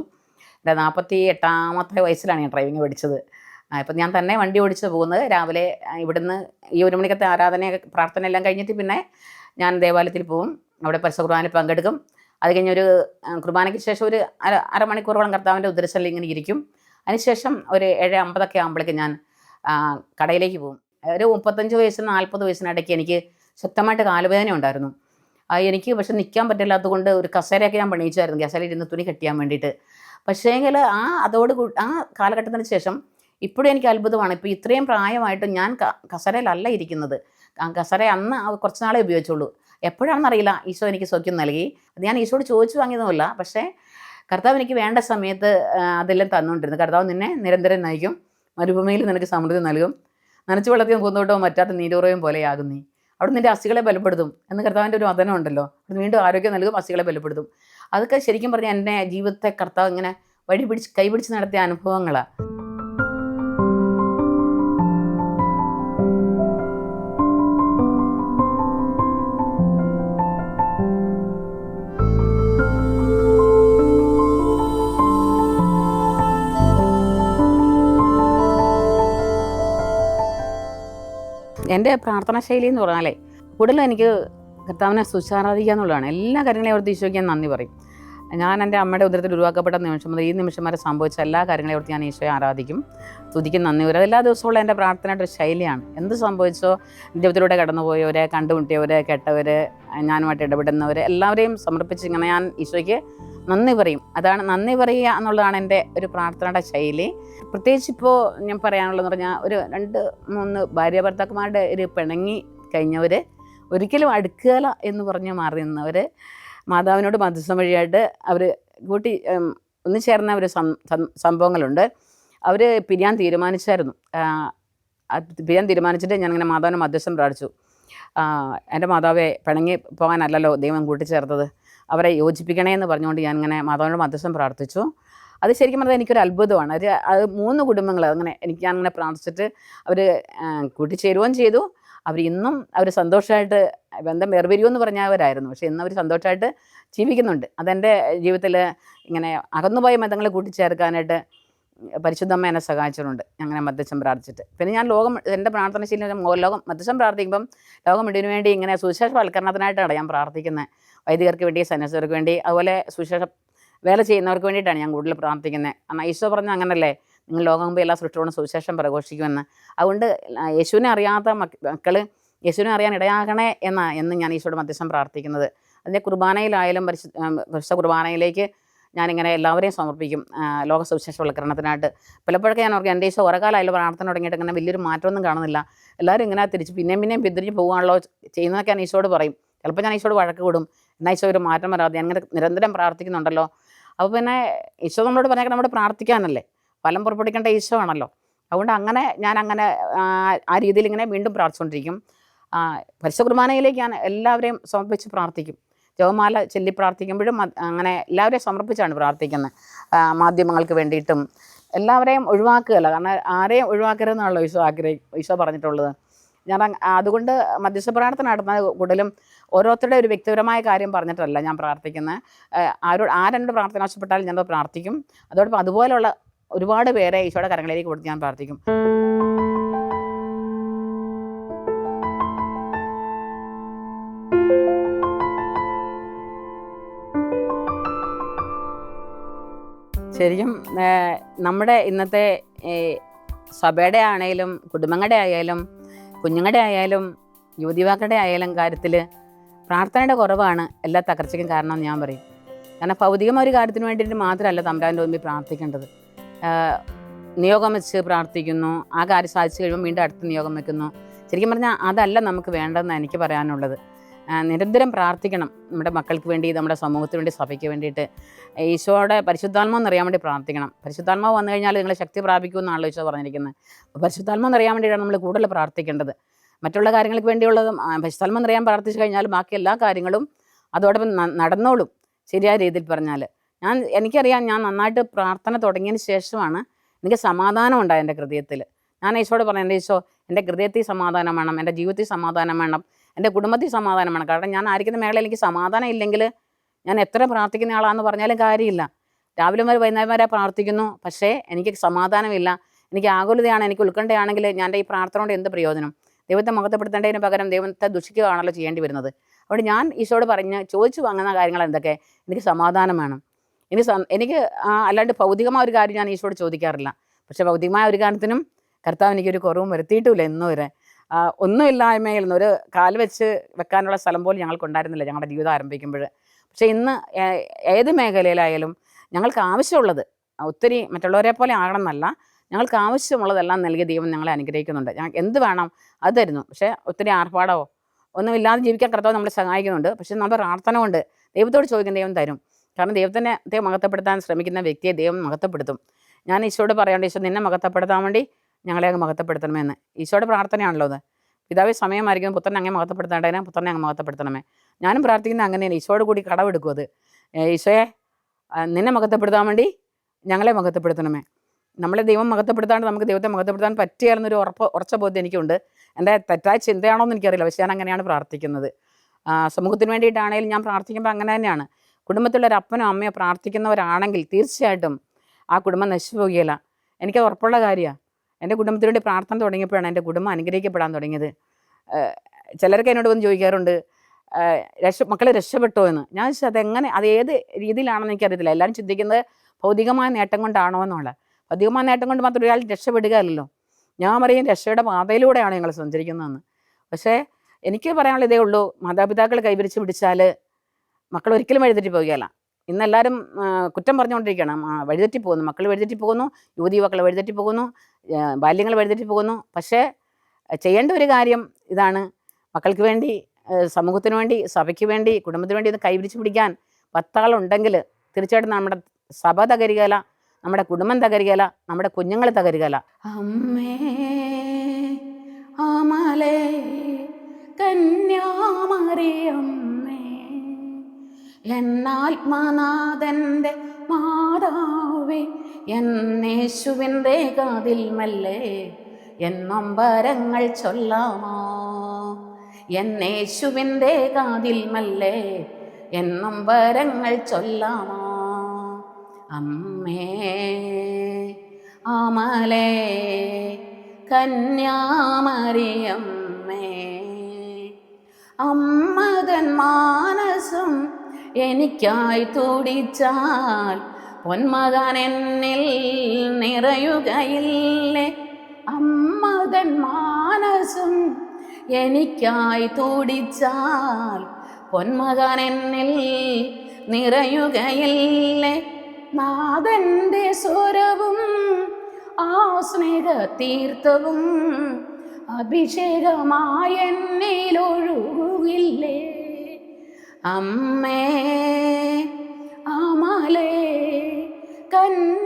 എൻ്റെ 48ാമത്തെ വയസ്സിലാണ് ഞാൻ ഡ്രൈവിങ് പഠിച്ചത്. ഇപ്പം ഞാൻ തന്നെ വണ്ടി ഓടിച്ച് പോകുന്നത്. രാവിലെ ഇവിടുന്ന് ഈ 1 മണിക്കത്തെ പ്രാർത്ഥന എല്ലാം കഴിഞ്ഞിട്ട് പിന്നെ ഞാൻ ദേവാലയത്തിൽ പോകും. അവിടെ പരിശുദ്ധ കുർബാനയിൽ പങ്കെടുക്കും. അത് കഴിഞ്ഞൊരു കുർബാനയ്ക്ക് ശേഷം ഒരു അരമണിക്കൂറോളം കർത്താവിൻ്റെ ഉദരസ്ഥലിൽ ഇങ്ങനെ ഇരിക്കും. അതിനുശേഷം ഒരു 7:50 ആകുമ്പോഴേക്കും ഞാൻ കടയിലേക്ക് പോകും. ഒരു 35 വയസ്സിന് 40 വയസ്സിനിടയ്ക്ക് എനിക്ക് ശക്തമായിട്ട് കാലുവേദന ഉണ്ടായിരുന്നു. എനിക്ക് പക്ഷെ നിൽക്കാൻ പറ്റില്ലാത്തത് കൊണ്ട് ഒരു കസേരയൊക്കെ ഞാൻ പണിയിച്ചായിരുന്നു, കസേരയിൽ ഇരുന്ന് തുണി കെട്ടിയാൻ വേണ്ടിയിട്ട്. പക്ഷേങ്കിൽ ആ കാലഘട്ടത്തിന് ശേഷം ഇപ്പോഴും എനിക്ക് അത്ഭുതമാണ്. ഇപ്പോൾ ഇത്രയും പ്രായമായിട്ടും ഞാൻ കസേരയിലല്ല ഇരിക്കുന്നത്. കസേര അന്ന് കുറച്ച് നാളെ ഉപയോഗിച്ചുള്ളൂ. എപ്പോഴാണെന്നറിയില്ല ഈശോ എനിക്ക് സൗഖ്യം നൽകി. അത് ഞാൻ ഈശോയോട് ചോദിച്ചു വാങ്ങിയതുമല്ല. പക്ഷേ കർത്താവ് എനിക്ക് വേണ്ട സമയത്ത് അതെല്ലാം തന്നുകൊണ്ടിരുന്നു. കർത്താവ് നിന്നെ നിരന്തരം നയിക്കും, മരുഭൂമിയിൽ നിനക്ക് സമൃദ്ധി നൽകും, നനച്ചു വെള്ളത്തിൽ പൂന്തോട്ടവും പറ്റാത്ത നീരുറയും പോലെയാകും നീ. അവിടെ നിൻ്റെ അസ്ഥികളെ ബലപ്പെടുത്തും എന്ന് കർത്താവിൻ്റെ ഒരു വചനം ഉണ്ടല്ലോ. അത് വീണ്ടും ആരോഗ്യം നൽകും, അസ്ഥികളെ ബലപ്പെടുത്തും. അതൊക്കെ ശരിക്കും പറഞ്ഞാൽ എൻ്റെ ജീവിതത്തെ കർത്താവ് ഇങ്ങനെ കൈപിടിച്ച് നടത്തിയ അനുഭവങ്ങളാണ്. എൻ്റെ പ്രാർത്ഥനാ ശൈലി എന്ന് പറഞ്ഞാലേ കൂടുതലും എനിക്ക് കർത്താവിനെ സ്തുതിച്ചാരാധിക്കുക എന്നുള്ളതാണ്. എല്ലാ കാര്യങ്ങളെയും ഓർത്ത് ഈശോയ്ക്ക് നന്ദി പറയും. ഞാൻ എൻ്റെ അമ്മയുടെ ഉദരത്തിൽ ഉരുവാക്കപ്പെട്ട നിമിഷം മുതൽ ഈ നിമിഷം വരെ സംഭവിച്ച എല്ലാ കാര്യങ്ങളെയും ഓർത്ത് ഞാൻ ഈശോയെ ആരാധിക്കും, സ്തുതിക്കും, നന്ദി പറയും. എല്ലാ ദിവസമുള്ള എൻ്റെ പ്രാർത്ഥനയുടെ ഒരു ശൈലിയാണ്. എന്ത് സംഭവിച്ചോ, ജീവിതത്തിലൂടെ കടന്നുപോയവരെ, കണ്ടുമുട്ടിയവരെ, കെട്ടവർ, ഞാനുമായിട്ട് ഇടപെടുന്നവർ എല്ലാവരെയും സമർപ്പിച്ച് ഇങ്ങനെ ഞാൻ ഈശോയ്ക്ക് നന്ദി പറയും. അതാണ് നന്ദി പറയുക എന്നുള്ളതാണ് എൻ്റെ ഒരു പ്രാർത്ഥനയുടെ ശൈലി. പ്രത്യേകിച്ച് ഇപ്പോൾ ഞാൻ പറയാനുള്ളതെന്ന് പറഞ്ഞാൽ ഒരു 2-3 ഭാര്യ ഭർത്താക്കന്മാരുടെ ഒരു പിണങ്ങി കഴിഞ്ഞവർ ഒരിക്കലും അടുക്കുകയില്ല എന്ന് പറഞ്ഞ് മാറി നിന്നവർ മാതാവിനോട് മധ്യസ്ഥം വഴിയായിട്ട് അവർ കൂട്ടി ഒന്നിച്ചേർന്ന ഒരു സംഭവങ്ങളുണ്ട്. അവർ പിരിയാൻ തീരുമാനിച്ചായിരുന്നു. പിരിയാൻ തീരുമാനിച്ചിട്ട് ഞാനിങ്ങനെ മാതാവിനെ മധ്യസ്ഥം പ്രാർത്ഥിച്ചു. എൻ്റെ മാതാവെ, പിണങ്ങി പോകാനല്ലല്ലോ ദൈവം കൂട്ടിച്ചേർത്തത്, അവരെ യോജിപ്പിക്കണേ എന്ന് പറഞ്ഞുകൊണ്ട് ഞാനിങ്ങനെ മാതാവിനോട് മധ്യസ്ഥം പ്രാർത്ഥിച്ചു. അത് ശരിക്കും പറഞ്ഞാൽ എനിക്കൊരു അത്ഭുതമാണ്. അത് 3 കുടുംബങ്ങൾ അങ്ങനെ ഞാനിങ്ങനെ പ്രാർത്ഥിച്ചിട്ട് അവർ കൂട്ടിച്ചേരുകയും ചെയ്തു. ഇന്നും അവർ സന്തോഷമായിട്ട് ബന്ധം വേർപിരിയുമെന്ന് പറഞ്ഞവരായിരുന്നു. പക്ഷേ ഇന്ന് അവർ സന്തോഷമായിട്ട് ജീവിക്കുന്നുണ്ട്. അതെൻ്റെ ജീവിതത്തിൽ ഇങ്ങനെ അകന്നുപോയ ബന്ധങ്ങളെ കൂട്ടിച്ചേർക്കാനായിട്ട് പരിശുദ്ധമ്മ എന്നെ സഹായിച്ചിട്ടുണ്ട്, അങ്ങനെ മധ്യസ്ഥം പ്രാർത്ഥിച്ചിട്ട്. പിന്നെ ഞാൻ എൻ്റെ പ്രാർത്ഥനശീലം ലോകം മധ്യസ്ഥം പ്രാർത്ഥിക്കുമ്പം ലോകം ഇതിനു വേണ്ടി ഇങ്ങനെ സുവിശേഷവൽക്കരണത്തിനായിട്ടാണ് ഞാൻ പ്രാർത്ഥിക്കുന്നത്. വൈദികർക്ക് വേണ്ടി, സന്യാസികർക്ക് വേണ്ടി, അതുപോലെ സുവിശേഷ വേല ചെയ്യുന്നവർക്ക് വേണ്ടിയിട്ടാണ് ഞാൻ കൂടുതൽ പ്രാർത്ഥിക്കുന്നത്. കാരണം ഈശോ പറഞ്ഞ അങ്ങനല്ലേ, നിങ്ങൾ ലോകം എല്ലാ സൃഷ്ടിയോടും സുവിശേഷം പ്രഘോഷിക്കുമെന്ന്. അതുകൊണ്ട് യേശുവിനെ അറിയാത്ത മക്കൾ യേശുവിനെ അറിയാൻ ഇടയാകണേ എന്ന് ഞാൻ ഈശോയുടെ മധ്യസ്ഥം പ്രാർത്ഥിക്കുന്നത്. അതിൻ്റെ കുർബാനയിലായാലും പരിശുദ്ധ കുർബാനയിലേക്ക് ഞാനിങ്ങനെ എല്ലാവരെയും സമർപ്പിക്കും ലോക സുവിശേഷവൽക്കരണത്തിനായിട്ട്. പലപ്പോഴൊക്കെ ഞാൻ ഓർക്കും, എൻ്റെ ഈശോ ഓരോ പ്രാർത്ഥന തുടങ്ങിയിട്ട് ഇങ്ങനെ വലിയൊരു മാറ്റമൊന്നും കാണുന്നില്ല, എല്ലാവരും ഇങ്ങനെ തിരിച്ച് പിന്നെയും പിന്തിരിഞ്ഞ് പോകാണല്ലോ ചെയ്യുന്നതൊക്കെ ഞാൻ ഈശോയോട് പറയും. ചിലപ്പോൾ ഞാൻ ഈശോയോട് വഴക്ക് കൂടും, എന്നാൽ ഈശോ ഒരു മാറ്റം വരാതെ ഞാൻ ഇങ്ങനെ നിരന്തരം പ്രാർത്ഥിക്കുന്നുണ്ടല്ലോ. അപ്പോൾ പിന്നെ ഈശോ നമ്മളോട് പറഞ്ഞാൽ നമ്മുടെ പ്രാർത്ഥിക്കാനല്ലേ, ഫലം പുറപ്പെടുവിക്കേണ്ട ഈശോ ആണല്ലോ. അതുകൊണ്ട് ഞാൻ ആ രീതിയിൽ ഇങ്ങനെ വീണ്ടും പ്രാർത്ഥിച്ചുകൊണ്ടിരിക്കും. പരിശുദ്ധ കുർബാനയിലേക്ക് ഞാൻ എല്ലാവരെയും സമർപ്പിച്ച് പ്രാർത്ഥിക്കും. ജപമാല ചൊല്ലി പ്രാർത്ഥിക്കുമ്പോഴും അങ്ങനെ എല്ലാവരെയും സമർപ്പിച്ചാണ് പ്രാർത്ഥിക്കുന്നത്. മാധ്യമങ്ങൾക്ക് വേണ്ടിയിട്ടും എല്ലാവരെയും ഒഴിവാക്കുകയല്ല, കാരണം ആരെയും ഒഴിവാക്കരുതെന്നാണല്ലോ ഈശോ പറഞ്ഞിട്ടുള്ളത്. ഞാൻ അതുകൊണ്ട് മധ്യസ്ഥ പ്രാർത്ഥന നടത്തുന്നത് കൂടുതലും ഓരോരുത്തരുടെ ഒരു വ്യക്തിപരമായ കാര്യം പറഞ്ഞിട്ടല്ല ഞാൻ പ്രാർത്ഥിക്കുന്നത്. ആരെന്നോട് പ്രാർത്ഥന ആവശ്യപ്പെട്ടാലും ഞാനത് പ്രാർത്ഥിക്കും. അതോടൊപ്പം അതുപോലെയുള്ള ഒരുപാട് പേരെ ഈശോയുടെ കരങ്ങളിലേക്ക് കൊടുത്ത് ഞാൻ പ്രാർത്ഥിക്കും. ശരിക്കും നമ്മുടെ ഇന്നത്തെ സഭയുടെ ആണെങ്കിലും കുടുംബങ്ങളുടെ ആയാലും കുഞ്ഞുങ്ങളുടെ ആയാലും യുവതിവാക്കളുടെ ആയാലും കാര്യത്തിൽ പ്രാർത്ഥനയുടെ കുറവാണ് എല്ലാ തകർച്ചയ്ക്കും കാരണം എന്ന് ഞാൻ പറയും. കാരണം ഭൗതികമായ ഒരു കാര്യത്തിന് വേണ്ടിയിട്ട് മാത്രമല്ല തമ്പുരാൻ്റെ മുമ്പിൽ പ്രാർത്ഥിക്കേണ്ടത്. നിയോഗം വെച്ച് പ്രാർത്ഥിക്കുന്നു, ആ കാര്യം സാധിച്ചു കഴിയുമ്പോൾ വീണ്ടും അടുത്ത നിയോഗം വെക്കുന്നു. ശരിക്കും പറഞ്ഞാൽ അതല്ല നമുക്ക് വേണ്ടതെന്ന് എനിക്ക് പറയാനുള്ളത്. നിരന്തരം പ്രാർത്ഥിക്കണം, നമ്മുടെ മക്കൾക്ക് വേണ്ടി, നമ്മുടെ സമൂഹത്തിന് വേണ്ടി, സഭയ്ക്ക് വേണ്ടിയിട്ട്. ഈശോയുടെ പരിശുദ്ധാത്മാവെന്ന് അറിയാൻ വേണ്ടി പ്രാർത്ഥിക്കണം. പരിശുദ്ധാത്മാവ് വന്നു കഴിഞ്ഞാൽ നിങ്ങൾ ശക്തി പ്രാപിക്കുമെന്നാണല്ലോ ഈശോ പറഞ്ഞിരിക്കുന്നത്. അപ്പോൾ പരിശുദ്ധാത്മാവെന്ന് അറിയാൻ വേണ്ടിയിട്ടാണ് നമ്മൾ കൂടുതൽ പ്രാർത്ഥിക്കേണ്ടത്. മറ്റുള്ള കാര്യങ്ങൾക്ക് വേണ്ടിയുള്ളതും പരിശുദ്ധാത്മാവെന്ന് അറിയാൻ പ്രാർത്ഥിച്ചു കഴിഞ്ഞാൽ ബാക്കി എല്ലാ കാര്യങ്ങളും അതോടൊപ്പം നടന്നോളും. ശരിയായ രീതിയിൽ പറഞ്ഞാൽ എനിക്കറിയാം, ഞാൻ നന്നായിട്ട് പ്രാർത്ഥന തുടങ്ങിയതിന് ശേഷമാണ് എനിക്ക് സമാധാനം ഉണ്ടായത് എൻ്റെ ഹൃദയത്തിൽ. ഞാൻ ഈശോയോട് പറഞ്ഞു, എൻ്റെ ഈശോ, എൻ്റെ ഹൃദയത്തിൽ സമാധാനം വേണം, എൻ്റെ ജീവിതത്തിൽ സമാധാനം വേണം, എൻ്റെ കുടുംബത്തിൽ സമാധാനം വേണം. കാരണം ഞാൻ ആയിരിക്കുന്ന മേഖലയിൽ എനിക്ക് സമാധാനം ഇല്ലെങ്കിൽ ഞാൻ എത്ര പ്രാർത്ഥിക്കുന്ന ആളാണെന്ന് പറഞ്ഞാലും കാര്യമില്ല. രാവിലെ മുതൽ വൈകുന്നേരം വരെ പ്രാർത്ഥിക്കുന്നു, പക്ഷേ എനിക്ക് സമാധാനമില്ല, എനിക്ക് ആകുലതയാണ്, എനിക്ക് ഉത്കണ്ഠയാണെങ്കിൽ ഞാൻ ഈ പ്രാർത്ഥന കൊണ്ട് എന്ത് പ്രയോജനം? ദൈവത്തെ മഹത്വപ്പെടുത്തേണ്ടതിന് പകരം ദൈവത്തെ ദുഷിക്കുകയാണല്ലോ ചെയ്യേണ്ടി വരുന്നത്. അതുകൊണ്ട് ഞാൻ ഈശോയോട് ചോദിച്ചു വാങ്ങുന്ന കാര്യങ്ങൾ എന്തൊക്കെ? എനിക്ക് സമാധാനം വേണം. എനിക്ക് അല്ലാണ്ട് ഭൗതികമായ ഒരു കാര്യം ഞാൻ ഈശോയോട് ചോദിക്കാറില്ല. പക്ഷേ ഭൗതികമായ ഒരു കാര്യത്തിനും കർത്താവ് എനിക്കൊരു കുറവും വരുത്തിയിട്ടുമില്ല ഇന്ന് വരെ. ഒന്നുമില്ലായ്മയിൽ നിന്ന് ഒരു കാല് വെച്ച് വെക്കാനുള്ള സ്ഥലം പോലും ഞങ്ങൾക്കുണ്ടായിരുന്നില്ല ഞങ്ങളുടെ ജീവിതം ആരംഭിക്കുമ്പോൾ. പക്ഷേ ഇന്ന് ഏത് മേഖലയിലായാലും ഞങ്ങൾക്ക് ആവശ്യമുള്ളത്, ഒത്തിരി മറ്റുള്ളവരെ പോലെ ആകണം എന്നല്ല, ഞങ്ങൾക്ക് ആവശ്യമുള്ളതെല്ലാം നൽകിയ ദൈവം ഞങ്ങളെ അനുഗ്രഹിക്കുന്നുണ്ട്. ഞങ്ങൾക്ക് എന്ത് വേണം അത് തരുന്നു. പക്ഷേ ഒത്തിരി ആർഭാടമോ ഒന്നുമില്ലാതെ ജീവിക്കാൻ കർത്താവ് നമ്മളെ സഹായിക്കുന്നുണ്ട്. പക്ഷേ നമ്മുടെ പ്രാർത്ഥന കൊണ്ട് ദൈവത്തോട് ചോദിക്കുന്ന ദൈവം തരും. കാരണം ദൈവത്തെ മഹത്വപ്പെടുത്താൻ ശ്രമിക്കുന്ന വ്യക്തിയെ ദൈവം മഹത്വപ്പെടുത്തും. ഞാൻ ഈശോയോട് പറയാണ്ട്, ഈശോ നിന്നെ മഹത്വപ്പെടുത്താൻ വേണ്ടി ഞങ്ങളെ അങ്ങ് മഹത്വപ്പെടുത്തണമെന്ന്. ഈശോയുടെ പ്രാർത്ഥനയാണല്ലോ അത്. പിതാവേ സമയമായിരിക്കും പുത്രനെ അങ്ങ് മഹത്വപ്പെടുത്തേണ്ടതിനെ പുത്രനെ അങ്ങ് മഹത്വപ്പെടുത്തണമേ. ഞാനും പ്രാർത്ഥിക്കുന്നത് അങ്ങനെയാണ്. ഈശോയോട് കൂടി കടമെടുക്കും അത്. ഈശോയെ നിന്നെ മഹത്വപ്പെടുത്താൻ വേണ്ടി ഞങ്ങളെ മഹത്വപ്പെടുത്തണമേ. നമ്മളെ ദൈവം മഹത്വപ്പെടുത്താണ്ട് നമുക്ക് ദൈവത്തെ മഹത്വപ്പെടുത്താൻ പറ്റിയാലെന്നൊരു ഉറച്ച ബോധ്യം എനിക്കുണ്ട്. എൻ്റെ തെറ്റായ ചിന്തയാണോ എന്ന് എനിക്കറിയില്ല, പക്ഷേ ഞാൻ അങ്ങനെയാണ് പ്രാർത്ഥിക്കുന്നത്. സമൂഹത്തിന് വേണ്ടിയിട്ടാണെങ്കിലും ഞാൻ പ്രാർത്ഥിക്കുമ്പോൾ അങ്ങനെ തന്നെയാണ്. കുടുംബത്തിലൊരു അപ്പനോ അമ്മയോ പ്രാർത്ഥിക്കുന്നവരാണെങ്കിൽ തീർച്ചയായിട്ടും ആ കുടുംബം നശിച്ചു പോകുകയില്ല. എനിക്കത് ഉറപ്പുള്ള കാര്യമാണ്. എൻ്റെ കുടുംബത്തിന് വേണ്ടി പ്രാർത്ഥന തുടങ്ങിയപ്പോഴാണ് എൻ്റെ കുടുംബം അനുഗ്രഹിക്കപ്പെടാൻ തുടങ്ങിയത്. ചിലർക്ക് എന്നോട് വന്ന് ചോദിക്കാറുണ്ട്, മക്കൾ രക്ഷപ്പെട്ടോ എന്ന്. ഞാൻ ചോദിച്ചാൽ അതെങ്ങനെ, അത് ഏത് രീതിയിലാണെന്ന് എനിക്കറിയത്തില്ല. എല്ലാവരും ചിന്തിക്കുന്നത് ഭൗതികമായ നേട്ടം കൊണ്ടാണോ എന്നുള്ള. ഭൗതികമായ നേട്ടം കൊണ്ട് മാത്രം ഒരാൾ രക്ഷപ്പെടുകയല്ലോ. ഞാൻ പറയും രക്ഷയുടെ പാതയിലൂടെയാണ് ഞങ്ങൾ സഞ്ചരിക്കുന്നതെന്ന്. പക്ഷേ എനിക്ക് പറയാനുള്ള ഇതേ ഉള്ളൂ, മാതാപിതാക്കൾ കൈപിടിച്ച് പിടിച്ചാൽ മക്കൾ ഒരിക്കലും വഴിതെറ്റി പോകുകയില്ല. ഇന്നെല്ലാവരും കുറ്റം പറഞ്ഞുകൊണ്ടിരിക്കുകയാണ്. വഴിതെറ്റി പോകുന്നു, മക്കൾ വഴിതെറ്റി പോകുന്നു, യുവതി യുവാക്കൾ വഴിതെറ്റി പോകുന്നു, ബാല്യങ്ങൾ വഴിതെറ്റി പോകുന്നു. പക്ഷേ ചെയ്യേണ്ട ഒരു കാര്യം ഇതാണ്, മക്കൾക്ക് വേണ്ടി, സമൂഹത്തിന് വേണ്ടി, സഭയ്ക്ക് വേണ്ടി, കുടുംബത്തിന് വേണ്ടി ഇത് കൈപിടിച്ച് പിടിക്കാൻ 10 ആളുണ്ടെങ്കിൽ തീർച്ചയായിട്ടും നമ്മുടെ സഭ തകരുകയില്ല, നമ്മുടെ കുടുംബം തകരുകയില്ല, നമ്മുടെ കുഞ്ഞുങ്ങൾ തകരുകയില്ല. അമ്മേ അമലേ കന്യാമറിയമ്മേ, എന്നാത്മനാഥൻ്റെ മാതാവേ, എന്നേശുവിൻ്റെ കാതിൽ മല്ലേ എന്നൊമ്പരങ്ങൾ ചൊല്ലാമോ, എന്നേശുവിൻ്റെ കാതിൽ മല്ലേ എന്നൊമ്പരങ്ങൾ ചൊല്ലാമോ. അമ്മേ അമലേ കന്യാമറിയമ്മേ, അമ്മതൻ മാനസം എനിക്കായി തുടിച്ചാൽ പൊന്മകൻ എന്നിൽ നിറയുകയില്ലേ. അമ്മതൻ മാനസം എനിക്കായി തുടിച്ചാൽ പൊന്മകൻ എന്നിൽ നിറയുകയില്ലേ. നാഥൻ്റെ സ്വരവും ആ സ്നേഹതീർത്ഥവും അഭിഷേകമായെന്നിലൊഴുകില്ലേ. അമ്മേ അമലേ കന്യാമറിയമ്മേ.